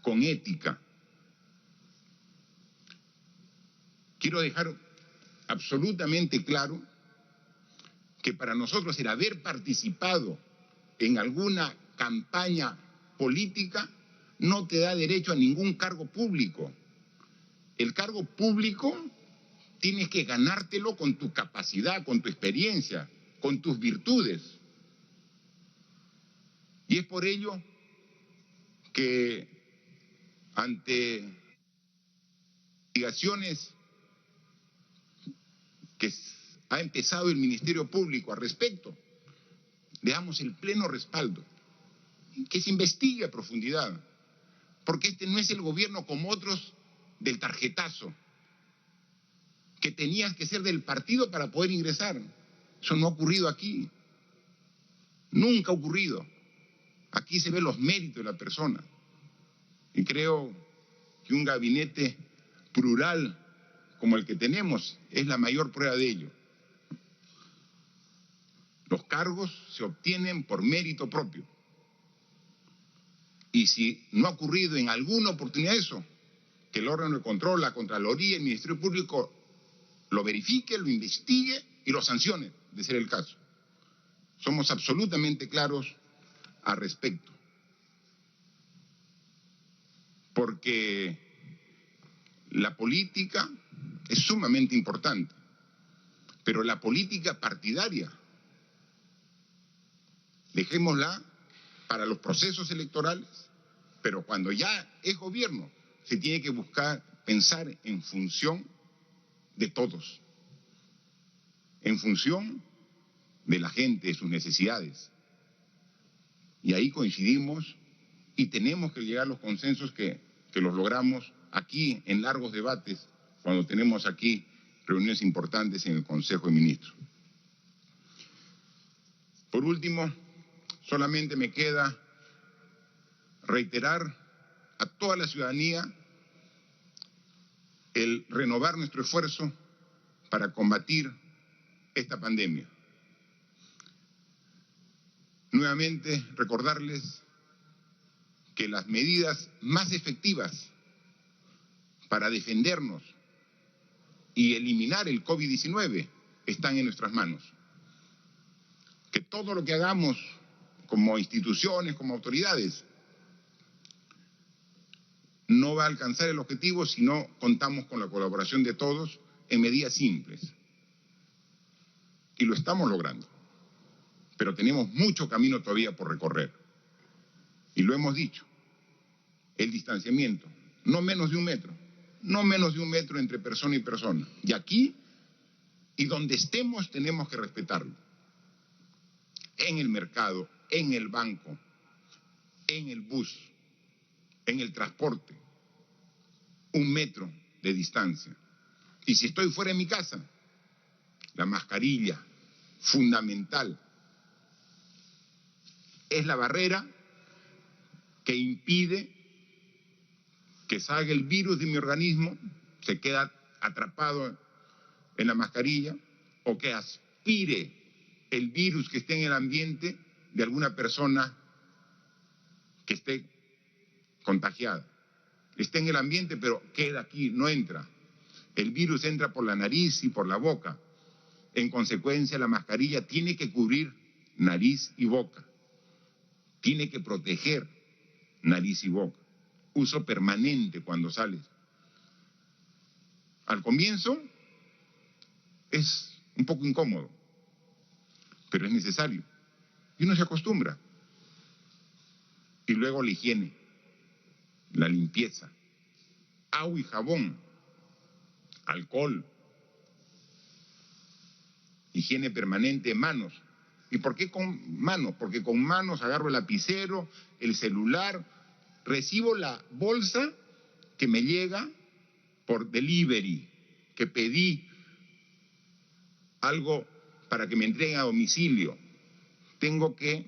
con ética. Quiero dejar absolutamente claro que para nosotros el haber participado en alguna campaña política no te da derecho a ningún cargo público. El cargo público tienes que ganártelo con tu capacidad, con tu experiencia, con tus virtudes. Y es por ello que ante investigaciones que ha empezado el Ministerio Público al respecto, le damos el pleno respaldo, que se investigue a profundidad, porque este no es el gobierno como otros del tarjetazo, que tenías que ser del partido para poder ingresar. Eso no ha ocurrido aquí, nunca ha ocurrido. Aquí se ven los méritos de la persona, y creo que un gabinete plural como el que tenemos es la mayor prueba de ello. Los cargos se obtienen por mérito propio. Y si no ha ocurrido en alguna oportunidad eso, que el órgano de control, la Contraloría, el Ministerio Público lo verifique, lo investigue y lo sancione, de ser el caso. Somos absolutamente claros al respecto. Porque la política es sumamente importante, pero la política partidaria, dejémosla para los procesos electorales, pero cuando ya es gobierno, se tiene que pensar en función de todos, en función de la gente, de sus necesidades. Y ahí coincidimos y tenemos que llegar a los consensos que los logramos aquí en largos debates, cuando tenemos aquí reuniones importantes en el Consejo de Ministros. Por último, solamente me queda reiterar a toda la ciudadanía el renovar nuestro esfuerzo para combatir esta pandemia. Nuevamente recordarles que las medidas más efectivas para defendernos y eliminar el COVID-19 están en nuestras manos. Que todo lo que hagamos como instituciones, como autoridades, no va a alcanzar el objetivo si no contamos con la colaboración de todos en medidas simples. Y lo estamos logrando, pero tenemos mucho camino todavía por recorrer. Y lo hemos dicho, el distanciamiento, no menos de 1 metro, no menos de 1 metro entre persona y persona. Y aquí y donde estemos tenemos que respetarlo. En el mercado, en el banco, en el bus, en el transporte, 1 metro de distancia. Y si estoy fuera de mi casa, la mascarilla, fundamental. Es la barrera que impide que salga el virus de mi organismo, se queda atrapado en la mascarilla, o que aspire el virus que esté en el ambiente de alguna persona que esté contagiada. Está en el ambiente, pero queda aquí, no entra. El virus entra por la nariz y por la boca. En consecuencia, la mascarilla tiene que cubrir nariz y boca. Tiene que proteger nariz y boca. Uso permanente cuando sales. Al comienzo es un poco incómodo, pero es necesario. Y uno se acostumbra. Y luego la higiene, la limpieza, agua y jabón, alcohol, higiene permanente, manos. ¿Y por qué con manos? Porque con manos agarro el lapicero, el celular, recibo la bolsa que me llega por delivery, que pedí algo para que me entreguen a domicilio. Tengo que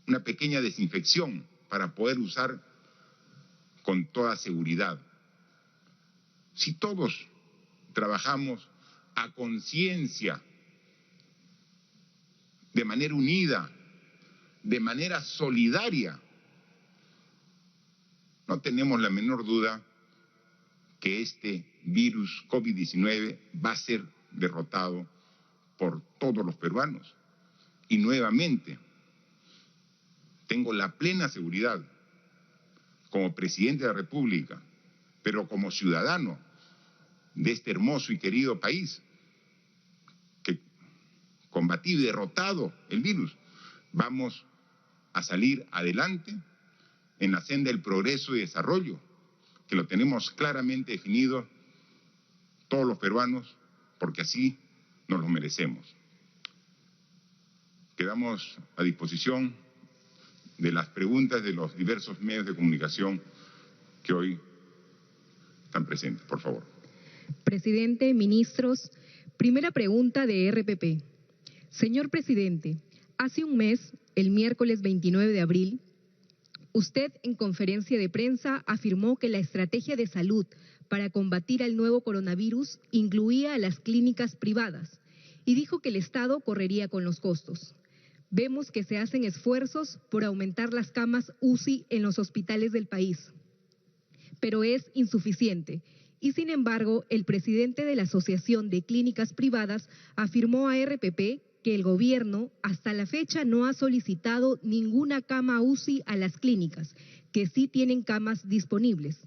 una pequeña desinfección para poder usar con toda seguridad. Si todos trabajamos a conciencia, de manera unida, de manera solidaria, no tenemos la menor duda que este virus COVID-19 va a ser derrotado por todos los peruanos. Y nuevamente, tengo la plena seguridad, como presidente de la República, pero como ciudadano de este hermoso y querido país, que combatido y derrotado el virus, vamos a salir adelante en la senda del progreso y desarrollo, que lo tenemos claramente definido todos los peruanos, porque así nos lo merecemos. Quedamos a disposición de las preguntas de los diversos medios de comunicación que hoy están presentes, por favor. Presidente, ministros, primera pregunta de RPP. Señor presidente, hace un mes, el miércoles 29 de abril, usted en conferencia de prensa afirmó que la estrategia de salud para combatir al nuevo coronavirus incluía a las clínicas privadas y dijo que el Estado correría con los costos. Vemos que se hacen esfuerzos por aumentar las camas UCI en los hospitales del país, pero es insuficiente. Y sin embargo, el presidente de la Asociación de Clínicas Privadas afirmó a RPP que el gobierno hasta la fecha no ha solicitado ninguna cama UCI a las clínicas, que sí tienen camas disponibles.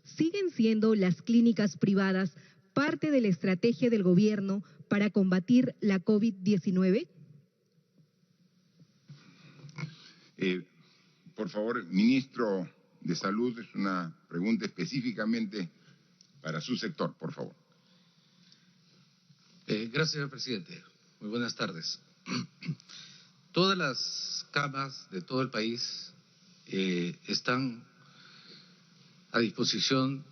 ¿Siguen siendo las clínicas privadas parte de la estrategia del gobierno para combatir la COVID-19? Por favor, ministro de Salud, es una pregunta específicamente para su sector, por favor. Gracias, señor presidente. Muy buenas tardes. Todas las camas de todo el país están a disposición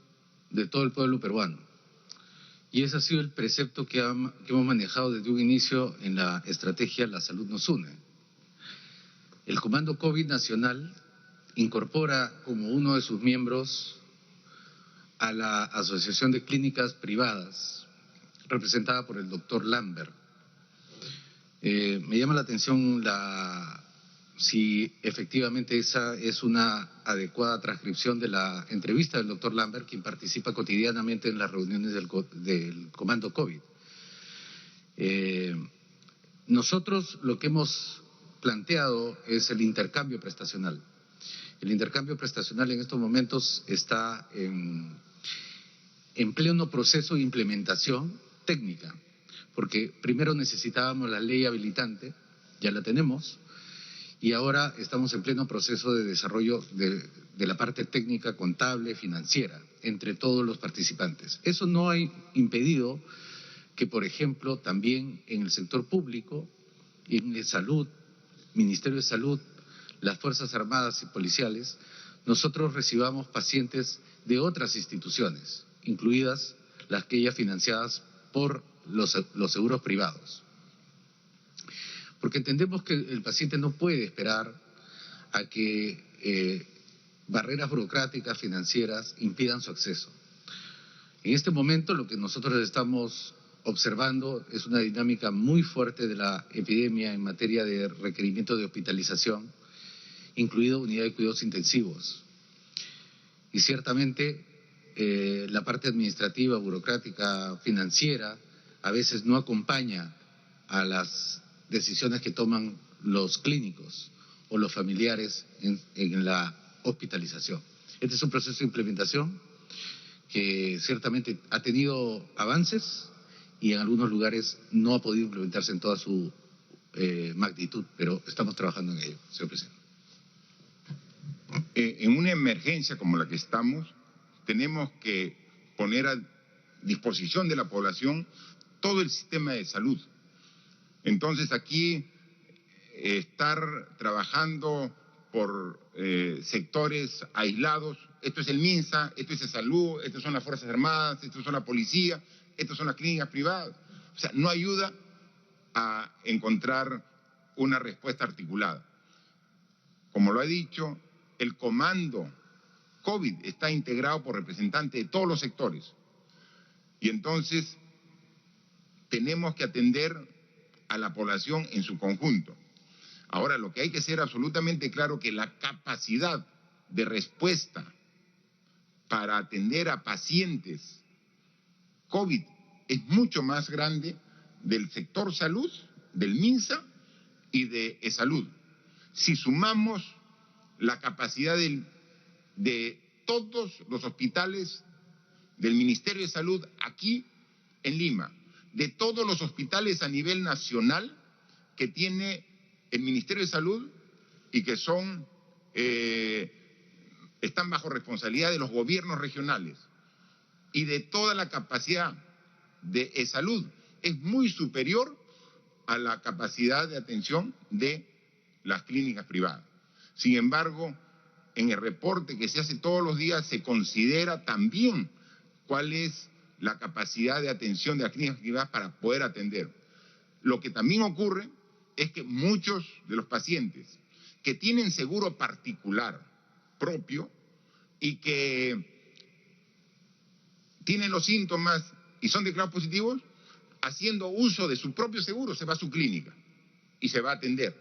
de todo el pueblo peruano. Y ese ha sido el precepto que hemos manejado desde un inicio en la estrategia La Salud nos une. El Comando COVID Nacional incorpora como uno de sus miembros a la Asociación de Clínicas Privadas, representada por el doctor Lambert. Me llama la atención si efectivamente esa es una adecuada transcripción de la entrevista del doctor Lambert, quien participa cotidianamente en las reuniones del Comando COVID. Nosotros lo que hemos planteado es el intercambio prestacional. El intercambio prestacional en estos momentos está en pleno proceso de implementación técnica, porque primero necesitábamos la ley habilitante, ya la tenemos, y ahora estamos en pleno proceso de desarrollo de la parte técnica, contable, financiera, entre todos los participantes. Eso no ha impedido que, por ejemplo, también en el sector público, en salud, Ministerio de Salud, las Fuerzas Armadas y Policiales, nosotros recibamos pacientes de otras instituciones, incluidas las que ya financiadas por los seguros privados. Porque entendemos que el paciente no puede esperar a que barreras burocráticas, financieras, impidan su acceso. En este momento lo que nosotros estamos observando es una dinámica muy fuerte de la epidemia en materia de requerimiento de hospitalización, incluido unidad de cuidados intensivos. Y ciertamente la parte administrativa, burocrática, financiera, a veces no acompaña a las decisiones que toman los clínicos o los familiares en la hospitalización. Este es un proceso de implementación que ciertamente ha tenido avances y en algunos lugares no ha podido implementarse en toda su magnitud, pero estamos trabajando en ello, señor presidente. En una emergencia como la que estamos, tenemos que poner a disposición de la población todo el sistema de salud. Entonces aquí estar trabajando por sectores aislados, esto es el MINSA, esto es el Salud, estas son las Fuerzas Armadas, esto son la Policía, estas son las clínicas privadas. O sea, no ayuda a encontrar una respuesta articulada. Como lo ha dicho, el comando COVID está integrado por representantes de todos los sectores. Y entonces tenemos que atender a la población en su conjunto. Ahora, lo que hay que ser absolutamente claro que la capacidad de respuesta para atender a pacientes COVID es mucho más grande del sector salud, del MINSA y de eSalud. Si sumamos la capacidad de todos los hospitales del Ministerio de Salud aquí en Lima, de todos los hospitales a nivel nacional que tiene el Ministerio de Salud y que están bajo responsabilidad de los gobiernos regionales, y de toda la capacidad de eSalud, es muy superior a la capacidad de atención de las clínicas privadas. Sin embargo, en el reporte que se hace todos los días se considera también cuál es la capacidad de atención de las clínicas privadas para poder atender. Lo que también ocurre es que muchos de los pacientes que tienen seguro particular propio y que tienen los síntomas y son declarados positivos, haciendo uso de su propio seguro, se va a su clínica y se va a atender.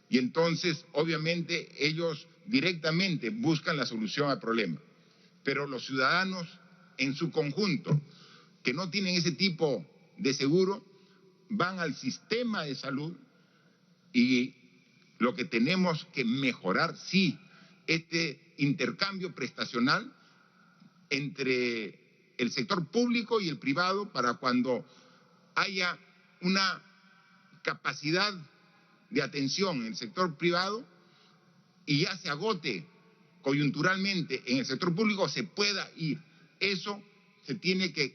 Y entonces, obviamente, ellos directamente buscan la solución al problema. Pero los ciudadanos en su conjunto, que no tienen ese tipo de seguro, van al sistema de salud, y lo que tenemos que mejorar, sí, este intercambio prestacional entre el sector público y el privado, para cuando haya una capacidad de atención en el sector privado y ya se agote coyunturalmente en el sector público, se pueda ir. Eso se tiene que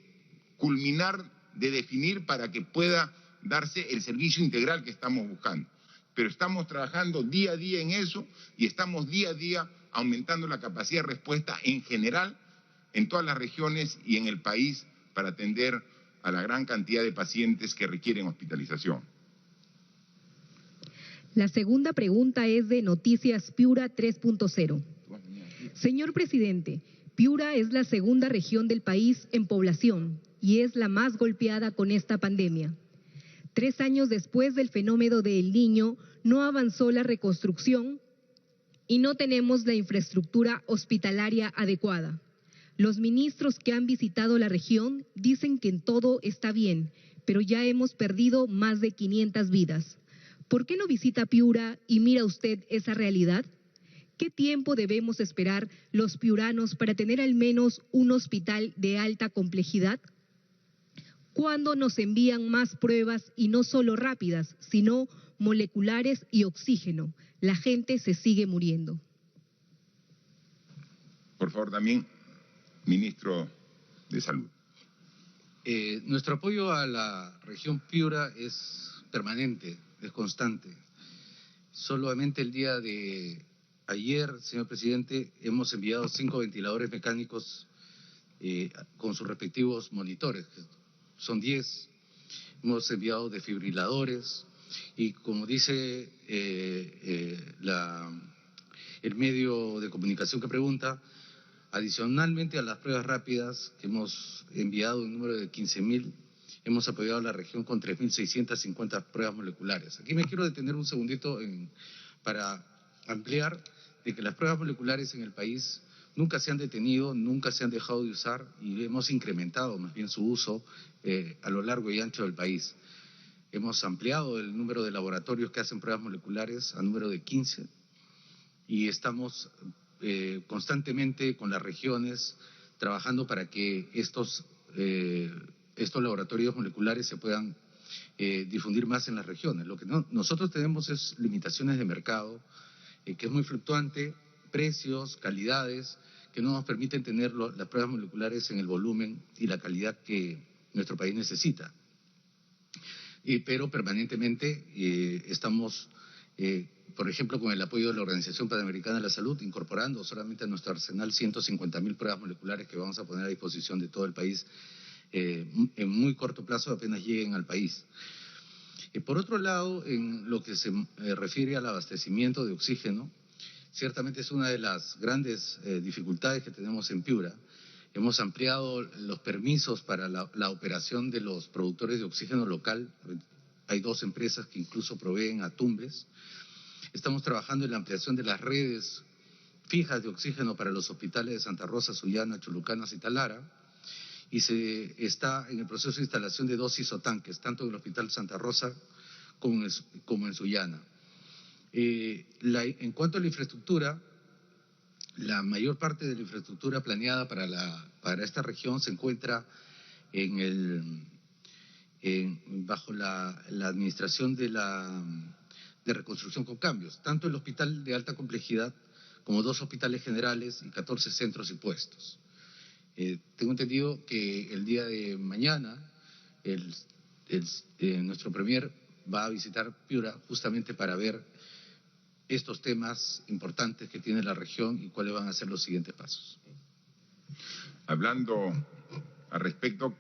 culminar de definir para que pueda darse el servicio integral que estamos buscando. Pero estamos trabajando día a día en eso y estamos día a día aumentando la capacidad de respuesta en general en todas las regiones y en el país para atender a la gran cantidad de pacientes que requieren hospitalización. La segunda pregunta es de Noticias Piura 3.0. Señor presidente, Piura es la segunda región del país en población y es la más golpeada con esta pandemia. 3 años después del fenómeno de El Niño, no avanzó la reconstrucción y no tenemos la infraestructura hospitalaria adecuada. Los ministros que han visitado la región dicen que en todo está bien, pero ya hemos perdido más de 500 vidas. ¿Por qué no visita Piura y mira usted esa realidad? ¿Qué tiempo debemos esperar los piuranos para tener al menos un hospital de alta complejidad? ¿Cuándo nos envían más pruebas y no solo rápidas, sino moleculares y oxígeno? La gente se sigue muriendo. Por favor, también, ministro de Salud. Nuestro apoyo a la región Piura es permanente, es constante. Solamente el día de ayer, señor presidente, hemos enviado 5 ventiladores mecánicos con sus respectivos monitores. Son 10. Hemos enviado desfibriladores y, como dice el medio de comunicación que pregunta, adicionalmente a las pruebas rápidas que hemos enviado en número de 15.000, hemos apoyado a la región con 3.650 pruebas moleculares. Aquí me quiero detener un segundito para ampliar de que las pruebas moleculares en el país nunca se han detenido, nunca se han dejado de usar y hemos incrementado más bien su uso a lo largo y ancho del país. Hemos ampliado el número de laboratorios que hacen pruebas moleculares a número de 15 y estamos constantemente con las regiones trabajando para que estos laboratorios moleculares se puedan difundir más en las regiones. Lo que nosotros tenemos es limitaciones de mercado, que es muy fluctuante, precios, calidades, que no nos permiten tener las pruebas moleculares en el volumen y la calidad que nuestro país necesita. Pero permanentemente estamos, por ejemplo, con el apoyo de la Organización Panamericana de la Salud, incorporando solamente a nuestro arsenal 150.000 pruebas moleculares que vamos a poner a disposición de todo el país en muy corto plazo, apenas lleguen al país. Por otro lado, en lo que se refiere al abastecimiento de oxígeno, ciertamente es una de las grandes dificultades que tenemos en Piura. Hemos ampliado los permisos para la operación de los productores de oxígeno local. Hay 2 empresas que incluso proveen a Tumbes. Estamos trabajando en la ampliación de las redes fijas de oxígeno para los hospitales de Santa Rosa, Sullana, Chulucanas y Talara. Y se está en el proceso de instalación de 2 isotanques, tanto en el Hospital Santa Rosa como en Sullana. En cuanto a la infraestructura, la mayor parte de la infraestructura planeada para esta región se encuentra bajo la administración de reconstrucción con cambios, tanto el hospital de alta complejidad como 2 hospitales generales y 14 centros y puestos. Tengo entendido que el día de mañana nuestro premier va a visitar Piura justamente para ver estos temas importantes que tiene la región y cuáles van a ser los siguientes pasos. Hablando al respecto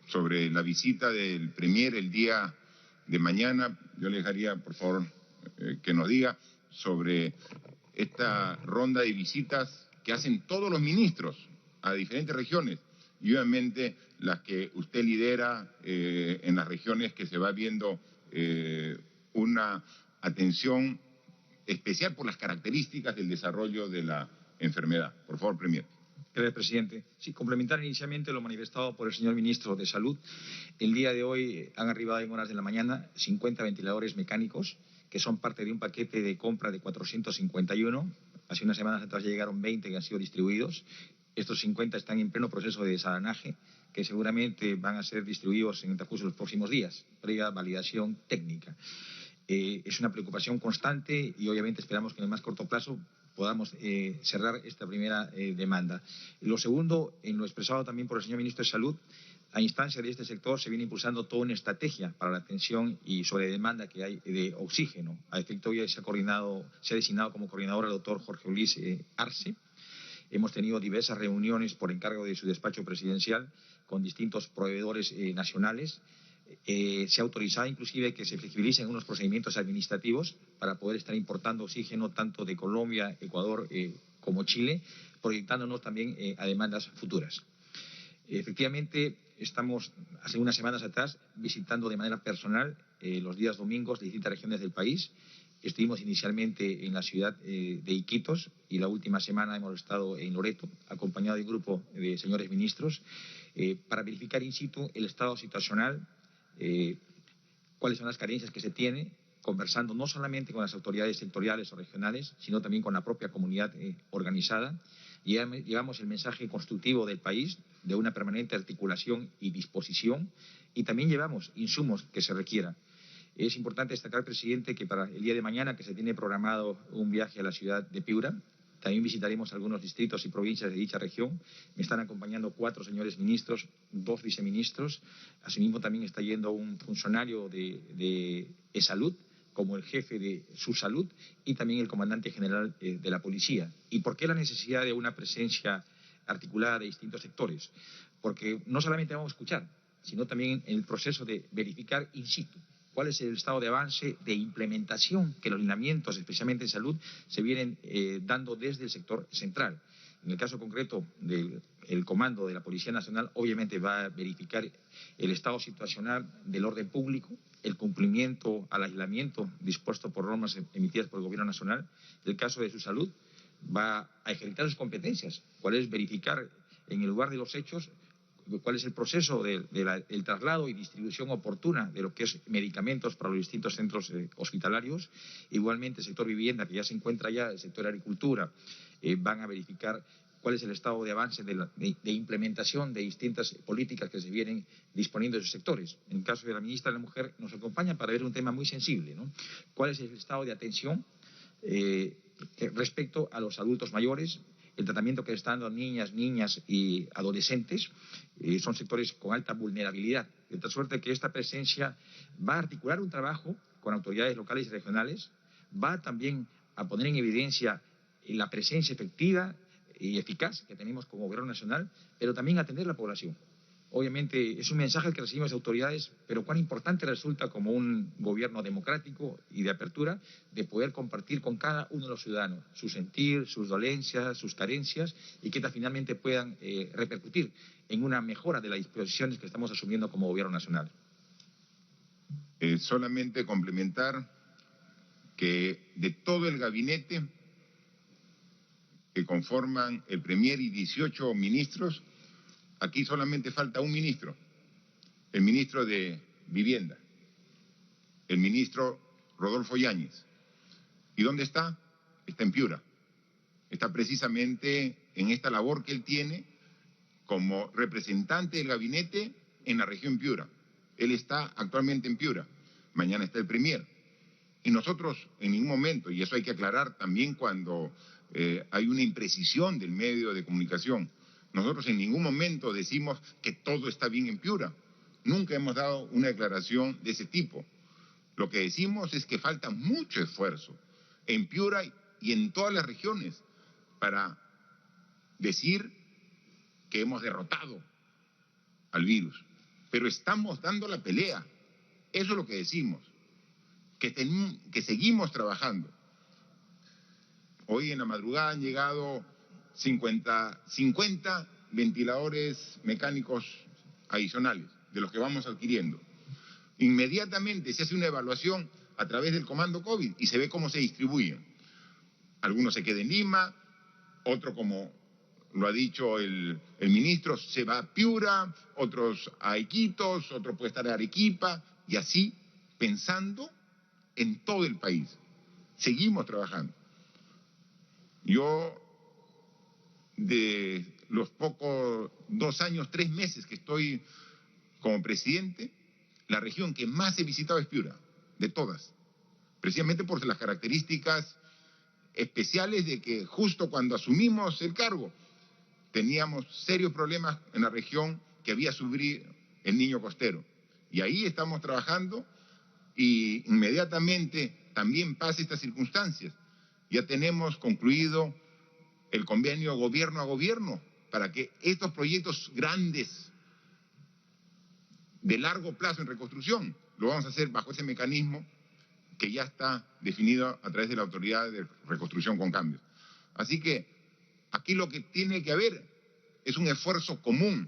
sobre la visita del premier el día de mañana, yo le dejaría, por favor, que nos diga sobre esta ronda de visitas que hacen todos los ministros a diferentes regiones y obviamente las que usted lidera en las regiones que se va viendo una atención especial por las características del desarrollo de la enfermedad. Por favor, premier. Gracias, presidente. Sí, complementar inicialmente lo manifestado por el señor ministro de Salud. El día de hoy han arribado en horas de la mañana 50 ventiladores mecánicos, que son parte de un paquete de compra de 451. Hace unas semanas atrás ya llegaron 20 que han sido distribuidos. Estos 50 están en pleno proceso de desalanaje, que seguramente van a ser distribuidos en el transcurso de los próximos días, previa validación técnica. Es una preocupación constante y obviamente esperamos que en el más corto plazo podamos cerrar esta primera demanda. Lo segundo, en lo expresado también por el señor ministro de Salud, a instancia de este sector se viene impulsando toda una estrategia para la atención y sobre demanda que hay de oxígeno. A efecto hoy se ha designado como coordinador al doctor Jorge Luis Arce. Hemos tenido diversas reuniones por encargo de su despacho presidencial con distintos proveedores nacionales. Se ha autorizado inclusive que se flexibilicen unos procedimientos administrativos para poder estar importando oxígeno tanto de Colombia, Ecuador como Chile, proyectándonos también a demandas futuras. Efectivamente, estamos hace unas semanas atrás visitando de manera personal los días domingos de distintas regiones del país. Estuvimos inicialmente en la ciudad de Iquitos y la última semana hemos estado en Loreto, acompañado de un grupo de señores ministros, para verificar in situ el estado situacional, cuáles son las carencias que se tiene, conversando no solamente con las autoridades sectoriales o regionales, sino también con la propia comunidad organizada. Llevamos el mensaje constructivo del país, de una permanente articulación y disposición, y también llevamos insumos que se requieran. Es importante destacar, presidente, que para el día de mañana, que se tiene programado un viaje a la ciudad de Piura, también visitaremos algunos distritos y provincias de dicha región. Me están acompañando 4 señores ministros, 2 viceministros. Asimismo, también está yendo un funcionario de salud, como el jefe de su salud, y también el comandante general de la policía. ¿Y por qué la necesidad de una presencia articulada de distintos sectores? Porque no solamente vamos a escuchar, sino también en el proceso de verificar in situ cuál es el estado de avance de implementación que los lineamientos, especialmente en salud, se vienen dando desde el sector central. En el caso concreto del comando de la Policía Nacional, obviamente va a verificar el estado situacional del orden público, el cumplimiento al aislamiento dispuesto por normas emitidas por el Gobierno Nacional. En el caso de su salud, va a ejercitar sus competencias, cuál es verificar en el lugar de los hechos cuál es el proceso del traslado y distribución oportuna de lo que es medicamentos para los distintos centros hospitalarios. Igualmente, el sector vivienda, que ya se encuentra ya, el sector agricultura, van a verificar cuál es el estado de avance de implementación de distintas políticas que se vienen disponiendo de esos sectores. En el caso de la ministra de la Mujer, nos acompaña para ver un tema muy sensible, ¿no? ¿Cuál es el estado de atención respecto a los adultos mayores? El tratamiento que están dando niñas y adolescentes son sectores con alta vulnerabilidad. De tal suerte que esta presencia va a articular un trabajo con autoridades locales y regionales, va también a poner en evidencia la presencia efectiva y eficaz que tenemos como Gobierno Nacional, pero también atender a la población. Obviamente es un mensaje que recibimos de autoridades, pero cuán importante resulta como un gobierno democrático y de apertura de poder compartir con cada uno de los ciudadanos su sentir, sus dolencias, sus carencias y que finalmente puedan repercutir en una mejora de las disposiciones que estamos asumiendo como gobierno nacional. Solamente complementar que de todo el gabinete que conforman el Premier y 18 ministros, aquí solamente falta un ministro, el ministro de Vivienda, el ministro Rodolfo Yáñez. ¿Y dónde está? Está en Piura. Está precisamente en esta labor que él tiene como representante del gabinete en la región Piura. Él está actualmente en Piura, mañana está el Premier. Y nosotros en ningún momento, y eso hay que aclarar también cuando hay una imprecisión del medio de comunicación, nosotros en ningún momento decimos que todo está bien en Piura. Nunca hemos dado una declaración de ese tipo. Lo que decimos es que falta mucho esfuerzo en Piura y en todas las regiones para decir que hemos derrotado al virus. Pero estamos dando la pelea. Eso es lo que decimos. Que seguimos trabajando. Hoy en la madrugada han llegado 50 ventiladores mecánicos adicionales de los que vamos adquiriendo. Inmediatamente se hace una evaluación a través del comando COVID y se ve cómo se distribuyen. Algunos se quedan en Lima, otro, como lo ha dicho el ministro, se va a Piura, otros a Iquitos, otro puede estar en Arequipa, y así pensando en todo el país. Seguimos trabajando. Yo, de los pocos 2 años, 3 meses que estoy como presidente, la región que más he visitado es Piura, de todas, precisamente por las características especiales de que justo cuando asumimos el cargo teníamos serios problemas en la región que había sufrido el Niño Costero. Y ahí estamos trabajando y inmediatamente también pasa estas circunstancias. Ya tenemos concluido el convenio gobierno a gobierno para que estos proyectos grandes de largo plazo en reconstrucción lo vamos a hacer bajo ese mecanismo que ya está definido a través de la Autoridad de Reconstrucción con Cambios. Así que aquí lo que tiene que haber es un esfuerzo común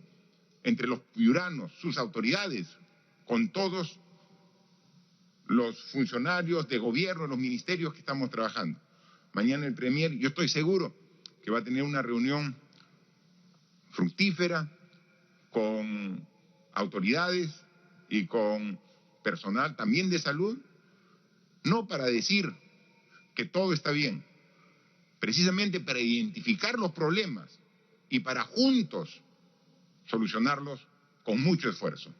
entre los piuranos, sus autoridades, con todos los funcionarios de gobierno, los ministerios que estamos trabajando. Mañana el Premier, yo estoy seguro que va a tener una reunión fructífera con autoridades y con personal también de salud, no para decir que todo está bien, precisamente para identificar los problemas y para juntos solucionarlos con mucho esfuerzo.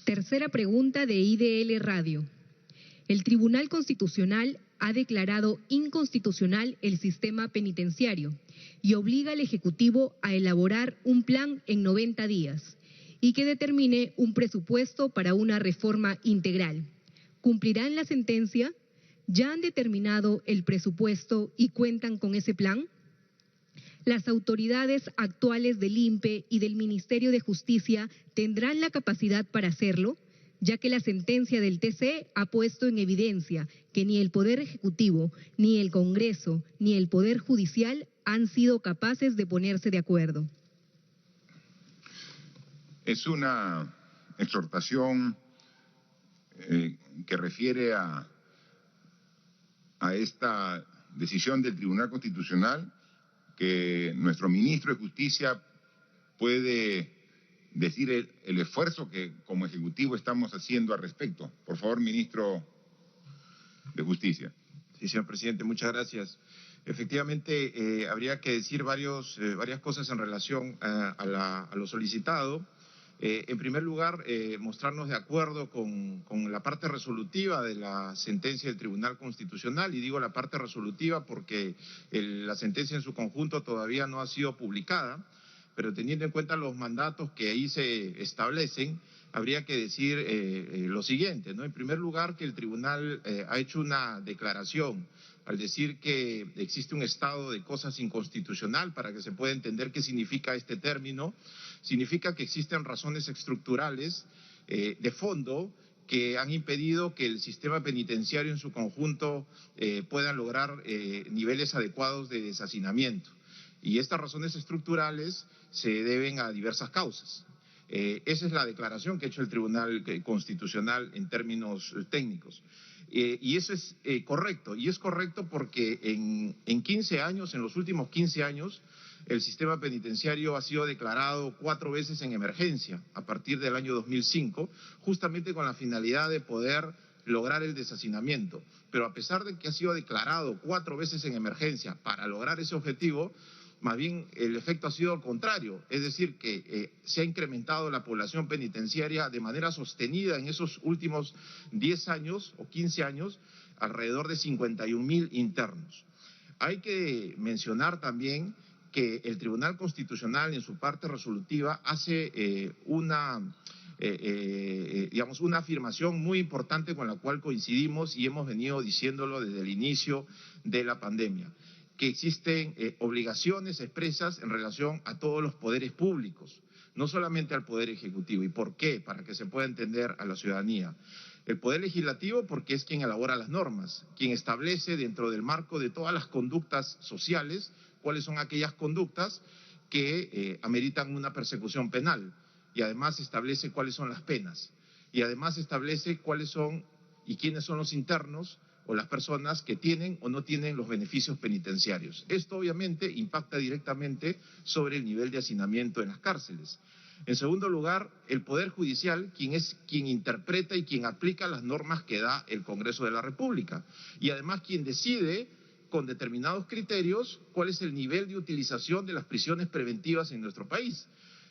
Tercera pregunta de IDL Radio. El Tribunal Constitucional ha declarado inconstitucional el sistema penitenciario y obliga al Ejecutivo a elaborar un plan en 90 días y que determine un presupuesto para una reforma integral. ¿Cumplirán la sentencia? ¿Ya han determinado el presupuesto y cuentan con ese plan? ¿Las autoridades actuales del INPE y del Ministerio de Justicia tendrán la capacidad para hacerlo? Ya que la sentencia del TC ha puesto en evidencia que ni el Poder Ejecutivo, ni el Congreso, ni el Poder Judicial han sido capaces de ponerse de acuerdo. Es una exhortación que refiere a esta decisión del Tribunal Constitucional, que nuestro ministro de Justicia puede decir el esfuerzo que como Ejecutivo estamos haciendo al respecto. Por favor, ministro de Justicia. Sí, señor presidente, muchas gracias. Efectivamente, habría que decir varias cosas en relación a lo solicitado. En primer lugar, mostrarnos de acuerdo con la parte resolutiva de la sentencia del Tribunal Constitucional, y digo la parte resolutiva porque la sentencia en su conjunto todavía no ha sido publicada, pero teniendo en cuenta los mandatos que ahí se establecen, habría que decir lo siguiente, ¿no? En primer lugar, que el tribunal ha hecho una declaración al decir que existe un estado de cosas inconstitucional, para que se pueda entender qué significa este término. significa que existen razones estructurales de fondo que han impedido que el sistema penitenciario en su conjunto pueda lograr niveles adecuados de deshacinamiento. Y estas razones estructurales se deben a diversas causas. Esa es la declaración que ha hecho el Tribunal Constitucional en términos técnicos. Y eso es correcto, y es correcto porque en 15 años, en los últimos 15 años, el sistema penitenciario ha sido declarado 4 veces en emergencia a partir del año 2005, justamente con la finalidad de poder lograr el deshacinamiento. Pero a pesar de que ha sido declarado 4 veces en emergencia para lograr ese objetivo, más bien el efecto ha sido el contrario, es decir, que se ha incrementado la población penitenciaria de manera sostenida en esos últimos 10 años o 15 años, alrededor de 51.000 internos. Hay que mencionar también que el Tribunal Constitucional en su parte resolutiva hace una afirmación muy importante con la cual coincidimos y hemos venido diciéndolo desde el inicio de la pandemia, que existen obligaciones expresas en relación a todos los poderes públicos, no solamente al Poder Ejecutivo. ¿Y por qué? Para que se pueda entender a la ciudadanía. El Poder Legislativo porque es quien elabora las normas, quien establece dentro del marco de todas las conductas sociales cuáles son aquellas conductas que ameritan una persecución penal, y además establece cuáles son las penas, y además establece cuáles son y quiénes son los internos o las personas que tienen o no tienen los beneficios penitenciarios. Esto obviamente impacta directamente sobre el nivel de hacinamiento en las cárceles. En segundo lugar, el Poder Judicial, quien interpreta y quien aplica las normas que da el Congreso de la República, y además quien decide con determinados criterios cuál es el nivel de utilización de las prisiones preventivas en nuestro país.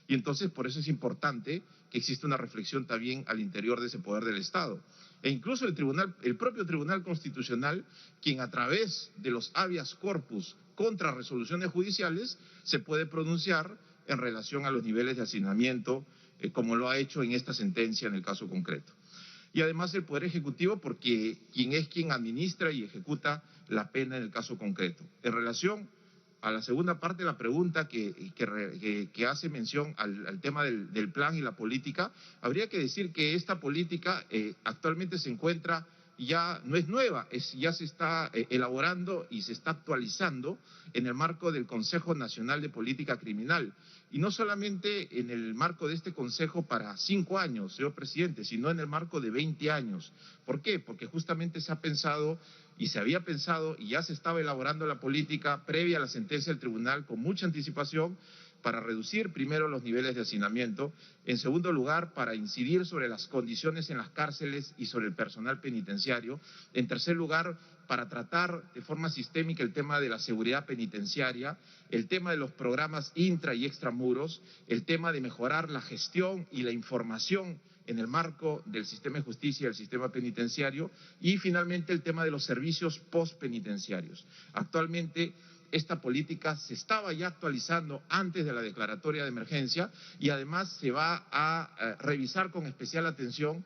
Y entonces por eso es importante que exista una reflexión también al interior de ese poder del Estado. E incluso el propio Tribunal Constitucional, quien a través de los habeas corpus contra resoluciones judiciales se puede pronunciar en relación a los niveles de hacinamiento, como lo ha hecho en esta sentencia en el caso concreto. Y además el Poder Ejecutivo porque quien administra y ejecuta la pena en el caso concreto. En relación a la segunda parte de la pregunta que hace mención al tema del plan y la política, habría que decir que esta política actualmente se encuentra, ya no es nueva, ya se está elaborando y se está actualizando en el marco del Consejo Nacional de Política Criminal. Y no solamente en el marco de este Consejo para 5 años, señor presidente, sino en el marco de 20 años. ¿Por qué? Porque justamente se ha pensado y se había pensado y ya se estaba elaborando la política previa a la sentencia del tribunal con mucha anticipación para reducir primero los niveles de hacinamiento, en segundo lugar para incidir sobre las condiciones en las cárceles y sobre el personal penitenciario, en tercer lugar para tratar de forma sistémica el tema de la seguridad penitenciaria, el tema de los programas intra y extramuros, el tema de mejorar la gestión y la información en el marco del sistema de justicia y del sistema penitenciario, y finalmente el tema de los servicios postpenitenciarios. Actualmente esta política se estaba ya actualizando antes de la declaratoria de emergencia y además se va a revisar con especial atención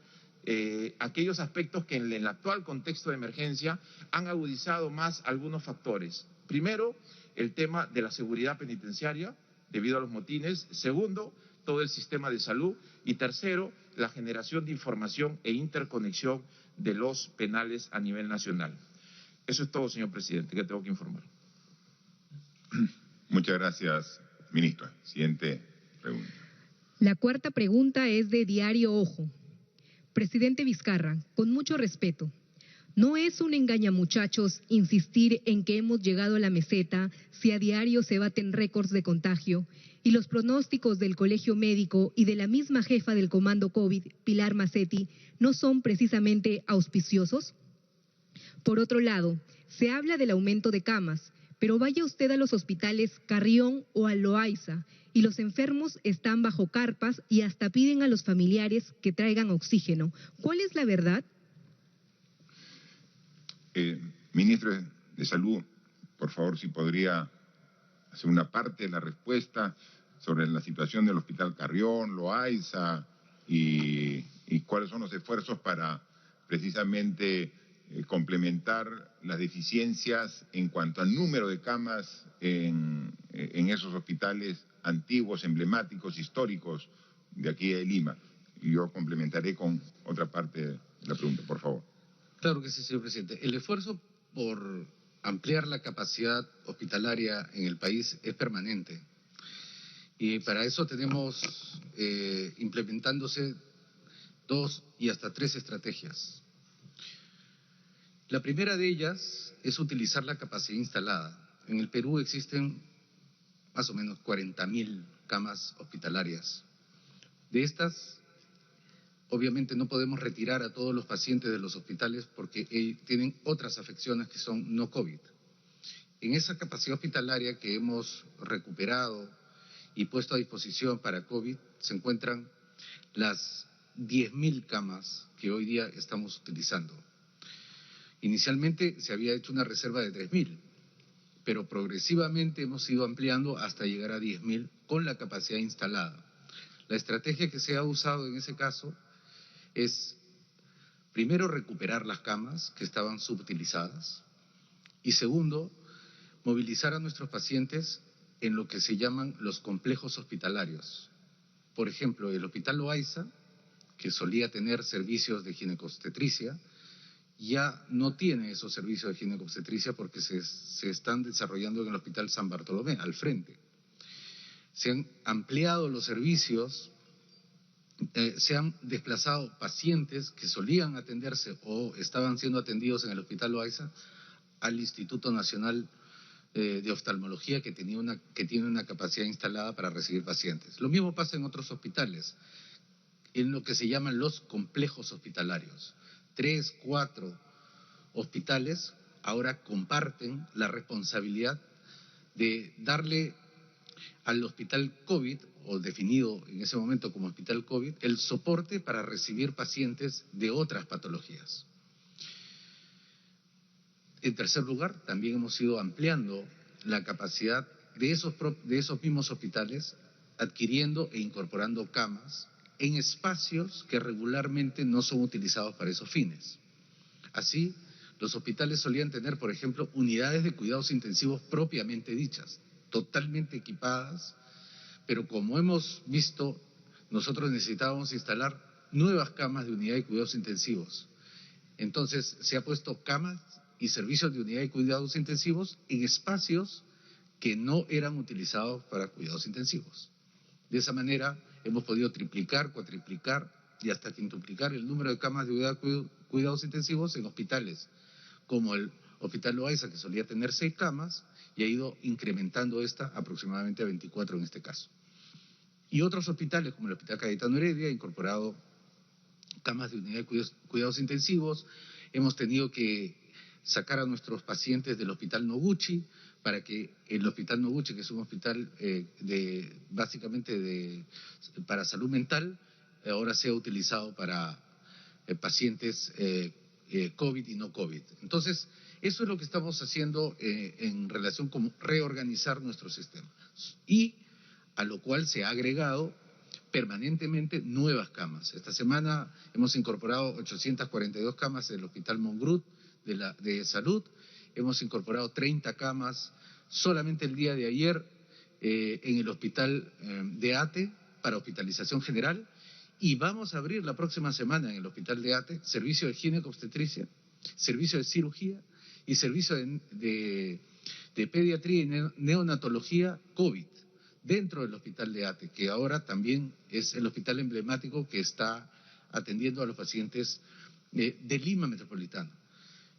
aquellos aspectos que en el actual contexto de emergencia han agudizado más algunos factores. Primero, el tema de la seguridad penitenciaria debido a los motines. Segundo, todo el sistema de salud. Y tercero, la generación de información e interconexión de los penales a nivel nacional. Eso es todo, señor presidente, que tengo que informar. Muchas gracias, ministra. Siguiente pregunta. La cuarta pregunta es de Diario Ojo. Presidente Vizcarra, con mucho respeto, ¿no es un engañamuchachos insistir en que hemos llegado a la meseta si a diario se baten récords de contagio y los pronósticos del Colegio Médico y de la misma jefa del Comando COVID, Pilar Macetti, no son precisamente auspiciosos? Por otro lado, se habla del aumento de camas, pero vaya usted a los hospitales Carrión o a Loaiza y los enfermos están bajo carpas y hasta piden a los familiares que traigan oxígeno. ¿Cuál es la verdad? Ministro de Salud, por favor, si podría hacer una parte de la respuesta sobre la situación del Hospital Carrión, Loaiza y cuáles son los esfuerzos para precisamente complementar las deficiencias en cuanto al número de camas en esos hospitales antiguos, emblemáticos, históricos de aquí de Lima. Y yo complementaré con otra parte de la pregunta, por favor. Claro que sí, señor presidente. El esfuerzo por ampliar la capacidad hospitalaria en el país es permanente. Y para eso tenemos implementándose 2 y hasta 3 estrategias. La primera de ellas es utilizar la capacidad instalada. En el Perú existen más o menos 40.000 camas hospitalarias. De estas, obviamente no podemos retirar a todos los pacientes de los hospitales porque tienen otras afecciones que son no COVID. En esa capacidad hospitalaria que hemos recuperado y puesto a disposición para COVID se encuentran las 10.000 camas que hoy día estamos utilizando. Inicialmente se había hecho una reserva de 3.000, pero progresivamente hemos ido ampliando hasta llegar a 10.000 con la capacidad instalada. La estrategia que se ha usado en ese caso es, primero, recuperar las camas que estaban subutilizadas y, segundo, movilizar a nuestros pacientes en lo que se llaman los complejos hospitalarios. Por ejemplo, el Hospital Loaiza, que solía tener servicios de ginecobstetricia, ya no tiene esos servicios de ginecobstetricia porque se están desarrollando en el Hospital San Bartolomé, al frente. Se han ampliado los servicios, se han desplazado pacientes que solían atenderse o estaban siendo atendidos en el Hospital Loaiza al Instituto Nacional de Oftalmología que tiene una capacidad instalada para recibir pacientes. Lo mismo pasa en otros hospitales, en lo que se llaman los complejos hospitalarios. 3, 4 hospitales ahora comparten la responsabilidad de darle al hospital COVID, o definido en ese momento como hospital COVID, el soporte para recibir pacientes de otras patologías. En tercer lugar, también hemos ido ampliando la capacidad de esos mismos hospitales, adquiriendo e incorporando camas en espacios que regularmente no son utilizados para esos fines. Así, los hospitales solían tener, por ejemplo, unidades de cuidados intensivos propiamente dichas, totalmente equipadas, pero como hemos visto, nosotros necesitábamos instalar nuevas camas de unidad de cuidados intensivos. Entonces, se ha puesto camas y servicios de unidad de cuidados intensivos en espacios que no eran utilizados para cuidados intensivos. De esa manera, hemos podido triplicar, cuatriplicar y hasta quintuplicar el número de camas de unidad de cuidados intensivos en hospitales, como el Hospital Loaiza, que solía tener 6 camas, y ha ido incrementando esta aproximadamente a 24 en este caso. Y otros hospitales, como el Hospital Cayetano Heredia, ha incorporado camas de unidad de cuidados intensivos. Hemos tenido que sacar a nuestros pacientes del Hospital Noguchi, para que el Hospital Noguchi, que es un hospital básicamente para salud mental, ahora sea utilizado para pacientes COVID y no COVID. Entonces, eso es lo que estamos haciendo en relación con reorganizar nuestro sistema. Y a lo cual se ha agregado permanentemente nuevas camas. Esta semana hemos incorporado 842 camas del Hospital Mongrut de Salud, hemos incorporado 30 camas solamente el día de ayer en el Hospital de Ate para hospitalización general, y vamos a abrir la próxima semana en el Hospital de Ate servicio de ginecobstetricia, servicio de cirugía y servicio de pediatría y neonatología COVID dentro del Hospital de Ate, que ahora también es el hospital emblemático que está atendiendo a los pacientes de Lima Metropolitana.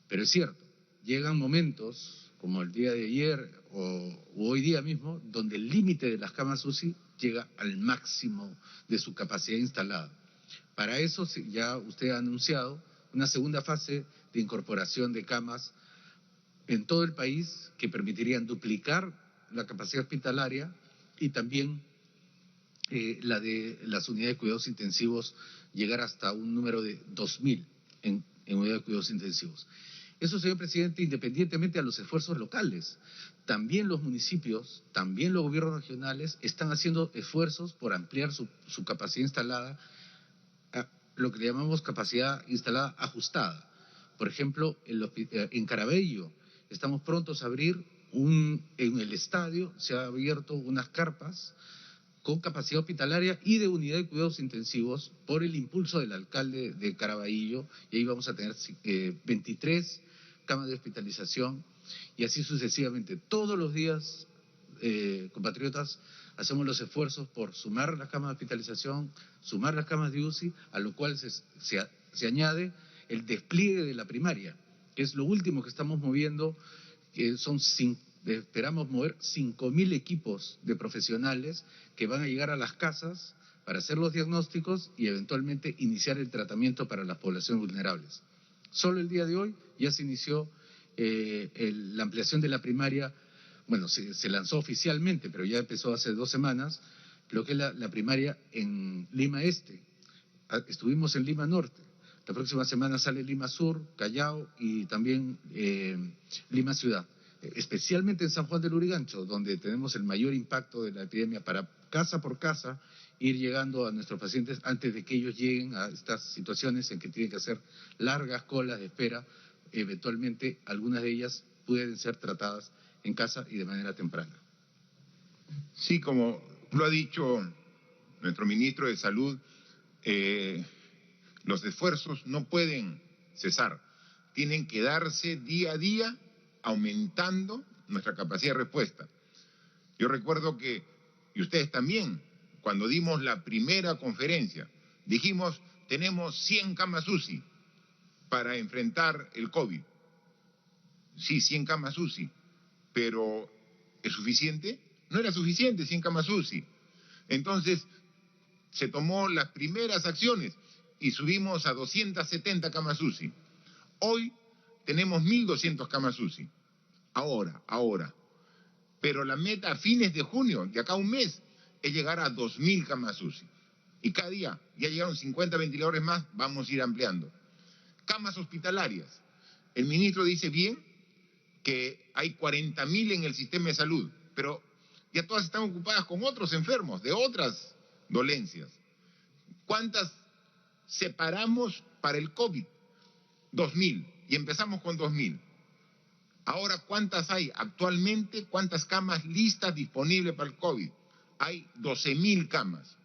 Pero es cierto, llegan momentos, como el día de ayer o hoy día mismo, donde el límite de las camas UCI llega al máximo de su capacidad instalada. Para eso ya usted ha anunciado una segunda fase de incorporación de camas en todo el país que permitirían duplicar la capacidad hospitalaria y también la de las unidades de cuidados intensivos, llegar hasta un número de 2.000 en unidades de cuidados intensivos. Eso, señor presidente, independientemente a los esfuerzos locales. También los municipios, también los gobiernos regionales están haciendo esfuerzos por ampliar su capacidad instalada, lo que le llamamos capacidad instalada ajustada, Por ejemplo, en Carabello estamos prontos a abrir en el estadio se ha abierto unas carpas con capacidad hospitalaria y de unidad de cuidados intensivos por el impulso del alcalde de Caraballo, y ahí vamos a tener 23 camas de hospitalización y así sucesivamente. Todos los días, compatriotas, hacemos los esfuerzos por sumar las camas de hospitalización, sumar las camas de UCI, a lo cual se añade el despliegue de la primaria, que es lo último que estamos moviendo, que esperamos mover 5.000 equipos de profesionales que van a llegar a las casas para hacer los diagnósticos y eventualmente iniciar el tratamiento para las poblaciones vulnerables. Solo el día de hoy ya se inició la ampliación de la primaria. Bueno, se lanzó oficialmente, pero ya empezó hace 2 semanas, lo que es la primaria en Lima Este. Estuvimos en Lima Norte. La próxima semana sale Lima Sur, Callao y también Lima Ciudad. Especialmente en San Juan del Lurigancho, donde tenemos el mayor impacto de la epidemia, para casa por casa ir llegando a nuestros pacientes antes de que ellos lleguen a estas situaciones en que tienen que hacer largas colas de espera. Eventualmente, algunas de ellas pueden ser tratadas en casa y de manera temprana. Sí, como lo ha dicho nuestro ministro de Salud, los esfuerzos no pueden cesar, tienen que darse día a día, aumentando nuestra capacidad de respuesta. Yo recuerdo que, y ustedes también, cuando dimos la primera conferencia, dijimos, tenemos 100 camas UCI para enfrentar el COVID. Sí, 100 camas UCI, pero ¿es suficiente? No era suficiente 100 camas UCI. Entonces, se tomó las primeras acciones y subimos a 270 camas UCI. Hoy tenemos 1.200 camas UCI. Ahora. Pero la meta a fines de junio, de acá a un mes, es llegar a 2.000 camas UCI. Y cada día, ya llegaron 50 ventiladores más, vamos a ir ampliando. Camas hospitalarias. El ministro dice bien que hay 40.000 en el sistema de salud, pero ya todas están ocupadas con otros enfermos, de otras dolencias. ¿Cuántas separamos para el COVID? 2.000, y empezamos con 2.000. Ahora, ¿cuántas hay actualmente? ¿Cuántas camas listas disponibles para el COVID? Hay 12.000 camas,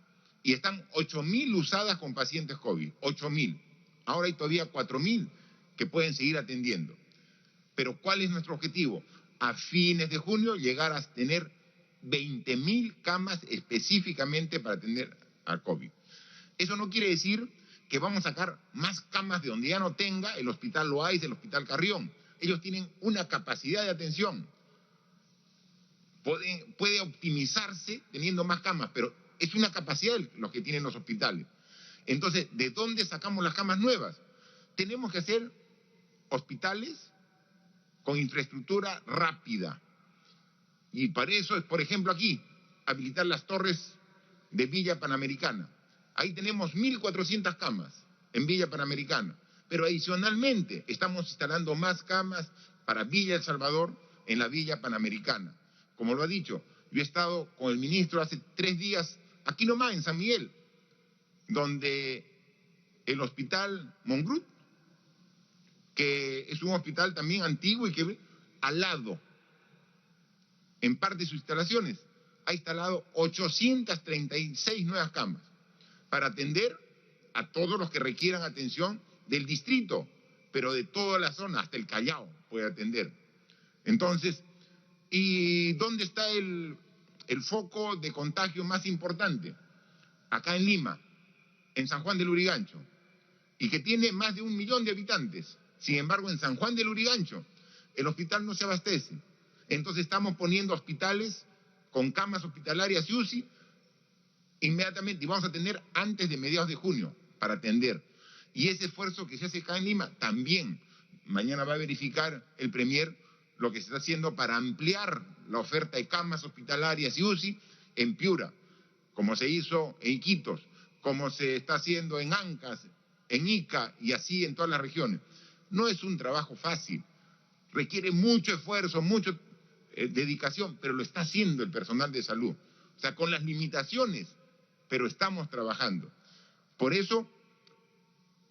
y están 8.000 usadas con pacientes COVID, 8.000. Ahora hay todavía 4.000 que pueden seguir atendiendo. Pero ¿cuál es nuestro objetivo? A fines de junio llegar a tener 20.000 camas específicamente para atender al COVID. Eso no quiere decir que vamos a sacar más camas de donde ya no tenga el Hospital Loaiza, el Hospital Carrión. Ellos tienen una capacidad de atención. Puede optimizarse teniendo más camas, pero es una capacidad los que tienen los hospitales. Entonces, ¿de dónde sacamos las camas nuevas? Tenemos que hacer hospitales con infraestructura rápida. Y para eso es, por ejemplo, aquí, habilitar las torres de Villa Panamericana. Ahí tenemos 1.400 camas en Villa Panamericana. Pero adicionalmente estamos instalando más camas para Villa El Salvador en la Villa Panamericana. Como lo ha dicho, yo he estado con el ministro hace 3 días, aquí nomás en San Miguel, donde el hospital Mongrut, que es un hospital también antiguo y que al lado, en parte de sus instalaciones, ha instalado 836 nuevas camas para atender a todos los que requieran atención del distrito, pero de toda la zona, hasta el Callao puede atender. Entonces, ¿y dónde está el foco de contagio más importante? Acá en Lima, en San Juan del Lurigancho, y que tiene más de 1 millón de habitantes. Sin embargo, en San Juan del Lurigancho, el hospital no se abastece. Entonces estamos poniendo hospitales con camas hospitalarias y UCI inmediatamente, y vamos a tener antes de mediados de junio para atender. Y ese esfuerzo que se hace acá en Lima también, mañana va a verificar el Premier lo que se está haciendo para ampliar la oferta de camas hospitalarias y UCI en Piura, como se hizo en Iquitos, como se está haciendo en Ancas, en Ica y así en todas las regiones. No es un trabajo fácil, requiere mucho esfuerzo, mucha dedicación, pero lo está haciendo el personal de salud. O sea, con las limitaciones, pero estamos trabajando. Por eso,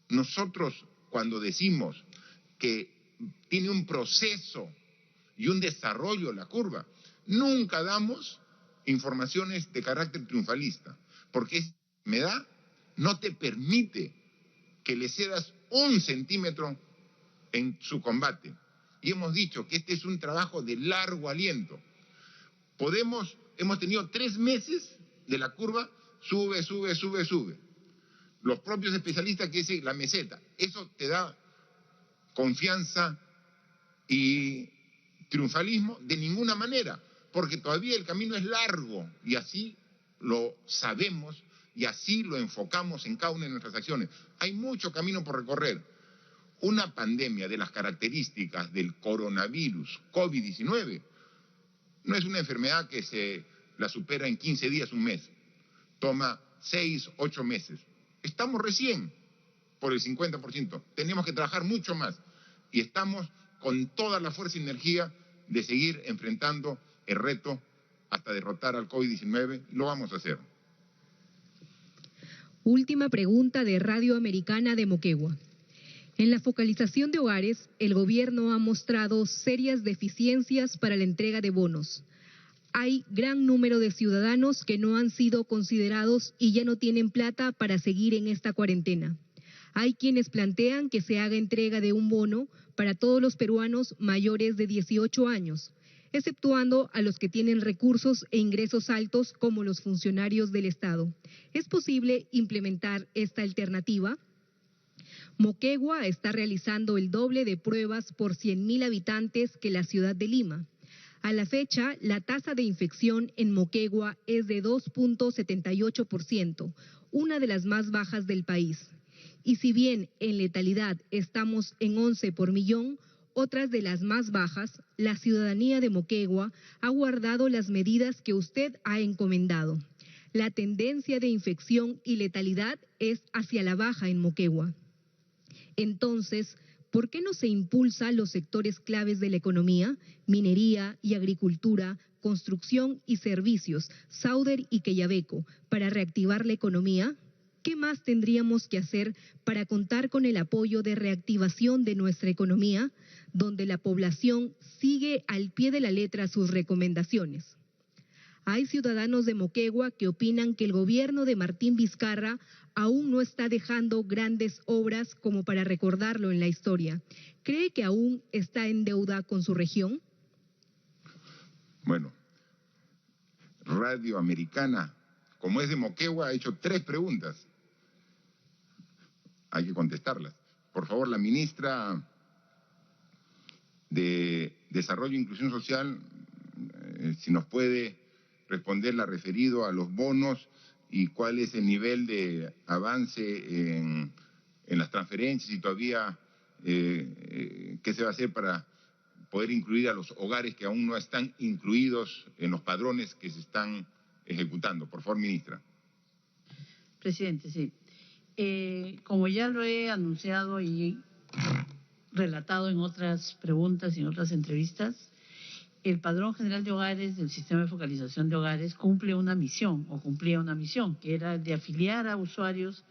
nosotros cuando decimos que tiene un proceso y un desarrollo la curva. Nunca damos informaciones de carácter triunfalista, porque esa enfermedad no te permite que le cedas 1 centímetro en su combate. Y hemos dicho que este es un trabajo de largo aliento. Hemos tenido 3 meses de la curva, sube. Los propios especialistas que dicen la meseta, eso te da confianza y triunfalismo de ninguna manera, porque todavía el camino es largo y así lo sabemos y así lo enfocamos en cada una de nuestras acciones. Hay mucho camino por recorrer. Una pandemia de las características del coronavirus COVID-19 no es una enfermedad que se la supera en 15 días, un mes. Toma 6, 8 meses. Estamos recién por el 50%. Tenemos que trabajar mucho más y estamos con toda la fuerza y energía de seguir enfrentando el reto hasta derrotar al COVID-19. Lo vamos a hacer. Última pregunta de Radio Americana de Moquegua. En la focalización de hogares, el gobierno ha mostrado serias deficiencias para la entrega de bonos. Hay gran número de ciudadanos que no han sido considerados y ya no tienen plata para seguir en esta cuarentena. Hay quienes plantean que se haga entrega de un bono para todos los peruanos mayores de 18 años, exceptuando a los que tienen recursos e ingresos altos como los funcionarios del Estado. ¿Es posible implementar esta alternativa? Moquegua está realizando el doble de pruebas por 100.000 habitantes que la ciudad de Lima. A la fecha, la tasa de infección en Moquegua es de 2.78%, una de las más bajas del país. Y si bien en letalidad estamos en 11 por millón, otras de las más bajas, la ciudadanía de Moquegua ha guardado las medidas que usted ha encomendado. La tendencia de infección y letalidad es hacia la baja en Moquegua. Entonces, ¿por qué no se impulsa los sectores claves de la economía, minería y agricultura, construcción y servicios, Sauder y Quellaveco, para reactivar la economía? ¿Qué más tendríamos que hacer para contar con el apoyo de reactivación de nuestra economía, donde la población sigue al pie de la letra sus recomendaciones? Hay ciudadanos de Moquegua que opinan que el gobierno de Martín Vizcarra aún no está dejando grandes obras como para recordarlo en la historia. ¿Cree que aún está en deuda con su región? Bueno, Radio Americana, como es de Moquegua, ha hecho 3 preguntas. Hay que contestarlas. Por favor, la ministra de Desarrollo e Inclusión Social, si nos puede responder la referido a los bonos y cuál es el nivel de avance en las transferencias y todavía qué se va a hacer para poder incluir a los hogares que aún no están incluidos en los padrones que se están ejecutando. Por favor, ministra. Presidente, sí. Como ya lo he anunciado y relatado en otras preguntas y en otras entrevistas, el Padrón General de Hogares del Sistema de Focalización de Hogares cumplía una misión, que era de afiliar a usuarios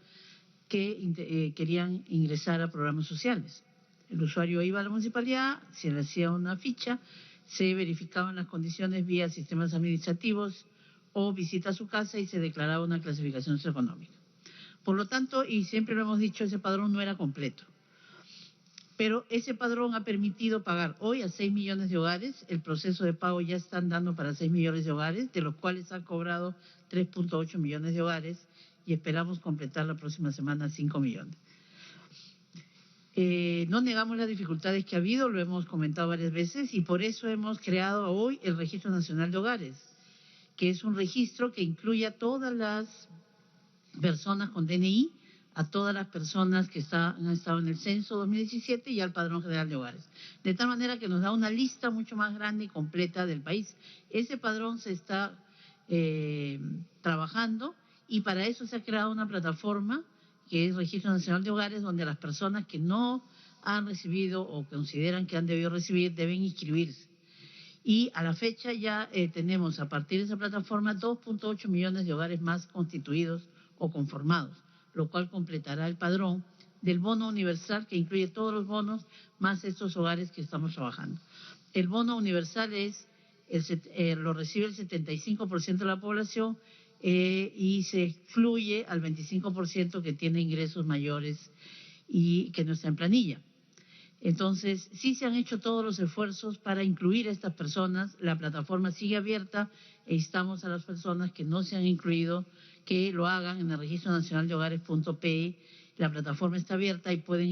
que querían ingresar a programas sociales. El usuario iba a la municipalidad, se le hacía una ficha, se verificaban las condiciones vía sistemas administrativos o visita a su casa y se declaraba una clasificación socioeconómica. Por lo tanto, y siempre lo hemos dicho, ese padrón no era completo. Pero ese padrón ha permitido pagar hoy a 6 millones de hogares. El proceso de pago ya está andando para 6 millones de hogares, de los cuales han cobrado 3.8 millones de hogares y esperamos completar la próxima semana 5 millones. No negamos las dificultades que ha habido, lo hemos comentado varias veces, y por eso hemos creado hoy el Registro Nacional de Hogares, que es un registro que incluye a todas las personas con DNI, a todas las personas que han estado en el censo 2017 y al Padrón General de Hogares. De tal manera que nos da una lista mucho más grande y completa del país. Ese padrón se está trabajando y para eso se ha creado una plataforma que es Registro Nacional de Hogares, donde las personas que no han recibido o consideran que han debido recibir deben inscribirse. Y a la fecha ya tenemos a partir de esa plataforma 2.8 millones de hogares más constituidos o conformados, lo cual completará el padrón del bono universal, que incluye todos los bonos, más estos hogares que estamos trabajando. El bono universal lo recibe el 75% de la población y se excluye al 25% que tiene ingresos mayores y que no está en planilla. Entonces, sí se han hecho todos los esfuerzos para incluir a estas personas. La plataforma sigue abierta e instamos a las personas que no se han incluido que lo hagan en el Registro Nacional de Hogares.pe. La plataforma está abierta y pueden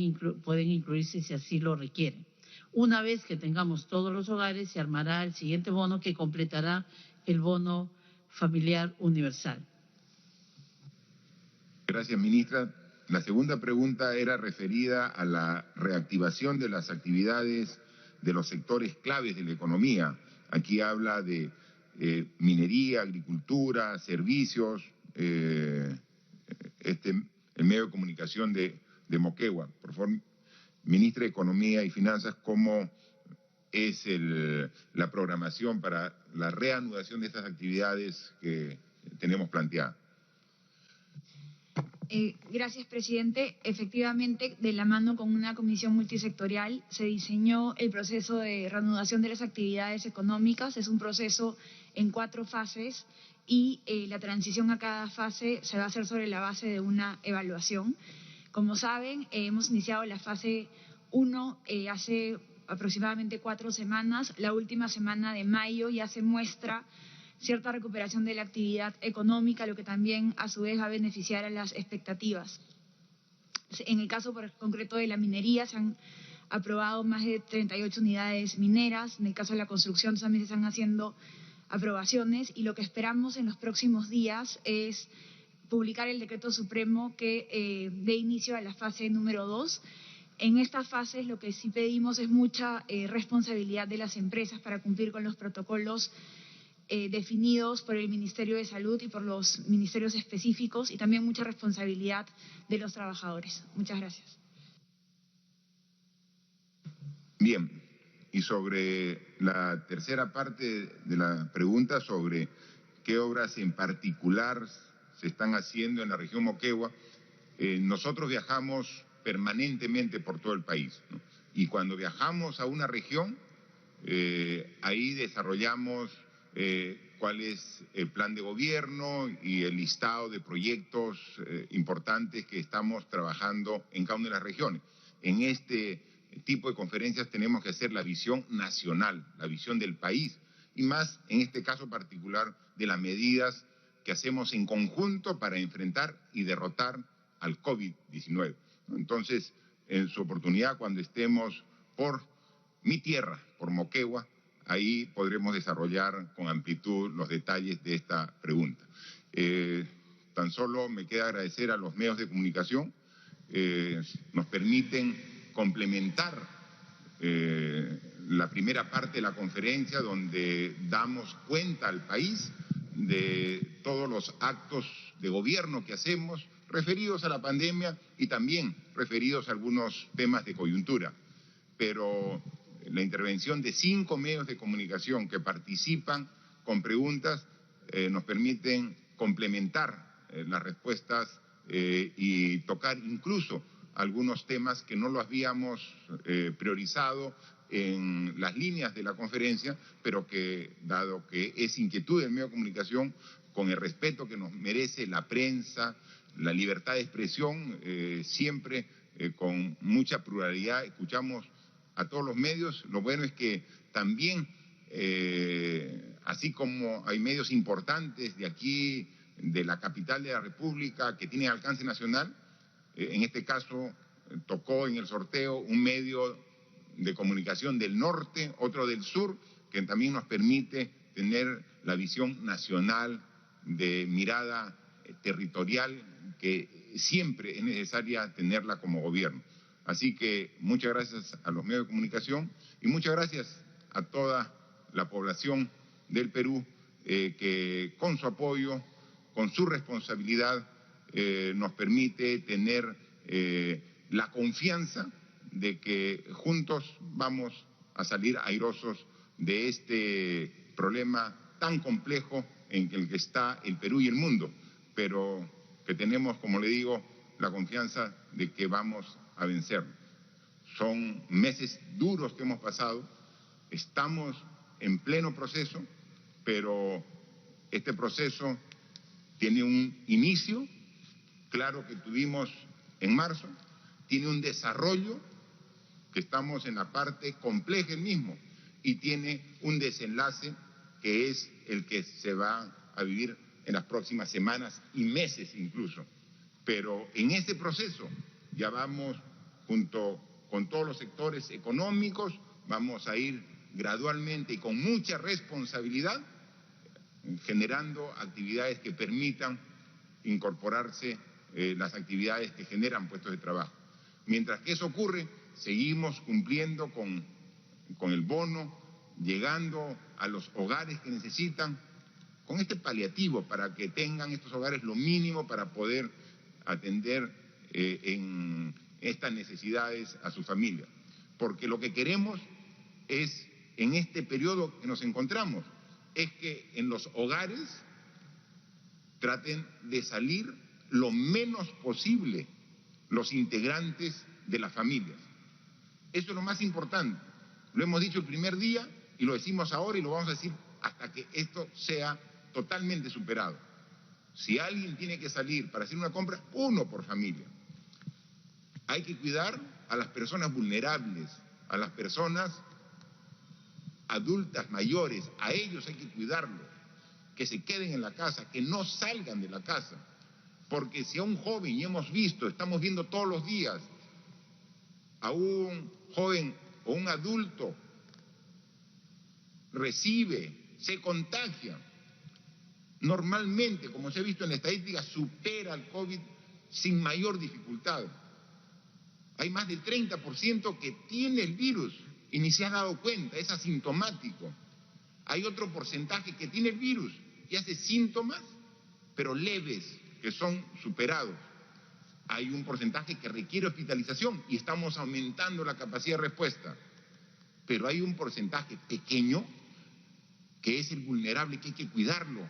incluirse si así lo requieren. Una vez que tengamos todos los hogares, se armará el siguiente bono que completará el bono familiar universal. Gracias, ministra. La segunda pregunta era referida a la reactivación de las actividades de los sectores claves de la economía. Aquí habla de minería, agricultura, servicios, el medio de comunicación de Moquegua. Por favor, ministra de Economía y Finanzas, ¿cómo es la programación para la reanudación de estas actividades que tenemos planteadas? Gracias, presidente. Efectivamente, de la mano con una comisión multisectorial, se diseñó el proceso de reanudación de las actividades económicas. Es un proceso en 4 fases y la transición a cada fase se va a hacer sobre la base de una evaluación. Como saben, hemos iniciado la fase 1 hace aproximadamente 4 semanas. La última semana de mayo ya se muestra cierta recuperación de la actividad económica, lo que también a su vez va a beneficiar a las expectativas. En el caso concreto de la minería se han aprobado más de 38 unidades mineras. En el caso de la construcción también se están haciendo aprobaciones y lo que esperamos en los próximos días es publicar el decreto supremo que dé inicio a la fase número 2. En estas fases lo que sí pedimos es mucha responsabilidad de las empresas para cumplir con los protocolos definidos por el Ministerio de Salud y por los ministerios específicos y también mucha responsabilidad de los trabajadores. Muchas gracias. Bien, y sobre la tercera parte de la pregunta, sobre qué obras en particular se están haciendo en la región Moquegua, nosotros viajamos permanentemente por todo el país, ¿no? Y cuando viajamos a una región, ahí desarrollamos cuál es el plan de gobierno y el listado de proyectos importantes que estamos trabajando en cada una de las regiones. En este tipo de conferencias tenemos que hacer la visión nacional, la visión del país, y más en este caso particular de las medidas que hacemos en conjunto para enfrentar y derrotar al COVID-19. Entonces, en su oportunidad, cuando estemos por mi tierra, por Moquegua, ahí podremos desarrollar con amplitud los detalles de esta pregunta. Tan solo me queda agradecer a los medios de comunicación, nos permiten complementar la primera parte de la conferencia donde damos cuenta al país de todos los actos de gobierno que hacemos referidos a la pandemia y también referidos a algunos temas de coyuntura. Pero la intervención de 5 medios de comunicación que participan con preguntas nos permiten complementar las respuestas y tocar incluso algunos temas que no lo habíamos priorizado en las líneas de la conferencia, pero que, dado que es inquietud del medio de comunicación, con el respeto que nos merece la prensa, la libertad de expresión, siempre con mucha pluralidad escuchamos a todos los medios. Lo bueno es que también, así como hay medios importantes de aquí, de la capital de la República, que tienen alcance nacional, en este caso tocó en el sorteo un medio de comunicación del norte, otro del sur, que también nos permite tener la visión nacional de mirada territorial que siempre es necesaria tenerla como gobierno. Así que muchas gracias a los medios de comunicación y muchas gracias a toda la población del Perú que con su apoyo, con su responsabilidad, nos permite tener la confianza de que juntos vamos a salir airosos de este problema tan complejo en el que está el Perú y el mundo, pero que tenemos, como le digo, la confianza de que vamos a vencerlo. Son meses duros que hemos pasado, estamos en pleno proceso, pero este proceso tiene un inicio, claro que tuvimos en marzo, tiene un desarrollo, que estamos en la parte compleja el mismo, y tiene un desenlace que es el que se va a vivir en las próximas semanas y meses incluso. Pero en ese proceso ya vamos, junto con todos los sectores económicos, vamos a ir gradualmente y con mucha responsabilidad generando actividades que permitan incorporarse las actividades que generan puestos de trabajo. Mientras que eso ocurre, seguimos cumpliendo con el bono, llegando a los hogares que necesitan, con este paliativo para que tengan estos hogares lo mínimo para poder atender en estas necesidades a su familia. Porque lo que queremos es, en este periodo que nos encontramos, es que en los hogares traten de salir lo menos posible los integrantes de las familias. Eso es lo más importante. Lo hemos dicho el primer día y lo decimos ahora y lo vamos a decir hasta que esto sea totalmente superado. Si alguien tiene que salir para hacer una compra, uno por familia. Hay que cuidar a las personas vulnerables, a las personas adultas mayores, a ellos hay que cuidarlos, que se queden en la casa, que no salgan de la casa. Porque si a un joven, y hemos visto, estamos viendo todos los días, a un joven o un adulto recibe, se contagia, normalmente, como se ha visto en la estadística, supera al COVID sin mayor dificultad. Hay más del 30% que tiene el virus y ni se ha dado cuenta, es asintomático. Hay otro porcentaje que tiene el virus y hace síntomas, pero leves, que son superados. Hay un porcentaje que requiere hospitalización y estamos aumentando la capacidad de respuesta. Pero hay un porcentaje pequeño que es el vulnerable, que hay que cuidarlo,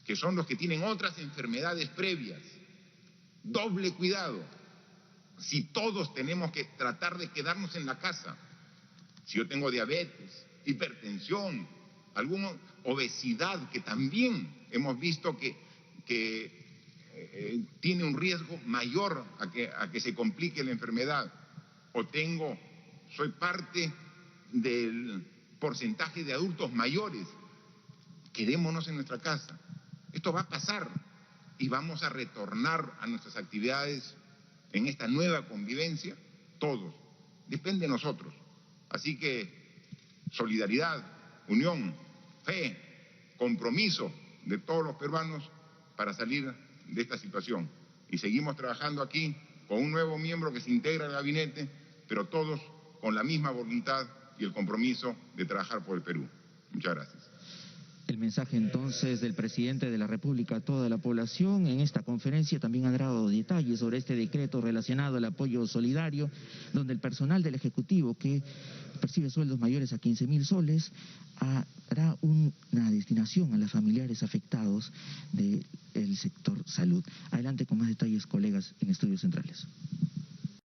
que son los que tienen otras enfermedades previas. Doble cuidado. Si todos tenemos que tratar de quedarnos en la casa, si yo tengo diabetes, hipertensión, alguna obesidad, que también hemos visto que tiene un riesgo mayor a que se complique la enfermedad, o soy parte del porcentaje de adultos mayores, quedémonos en nuestra casa. Esto va a pasar y vamos a retornar a nuestras actividades en esta nueva convivencia, todos. Depende de nosotros. Así que solidaridad, unión, fe, compromiso de todos los peruanos para salir de esta situación. Y seguimos trabajando aquí con un nuevo miembro que se integra al gabinete, pero todos con la misma voluntad y el compromiso de trabajar por el Perú. Muchas gracias. El mensaje entonces del presidente de la República a toda la población. En esta conferencia también han dado detalles sobre este decreto relacionado al apoyo solidario, donde el personal del Ejecutivo que percibe sueldos mayores a 15.000 soles hará una destinación a los familiares afectados del sector salud. Adelante con más detalles, colegas en Estudios Centrales.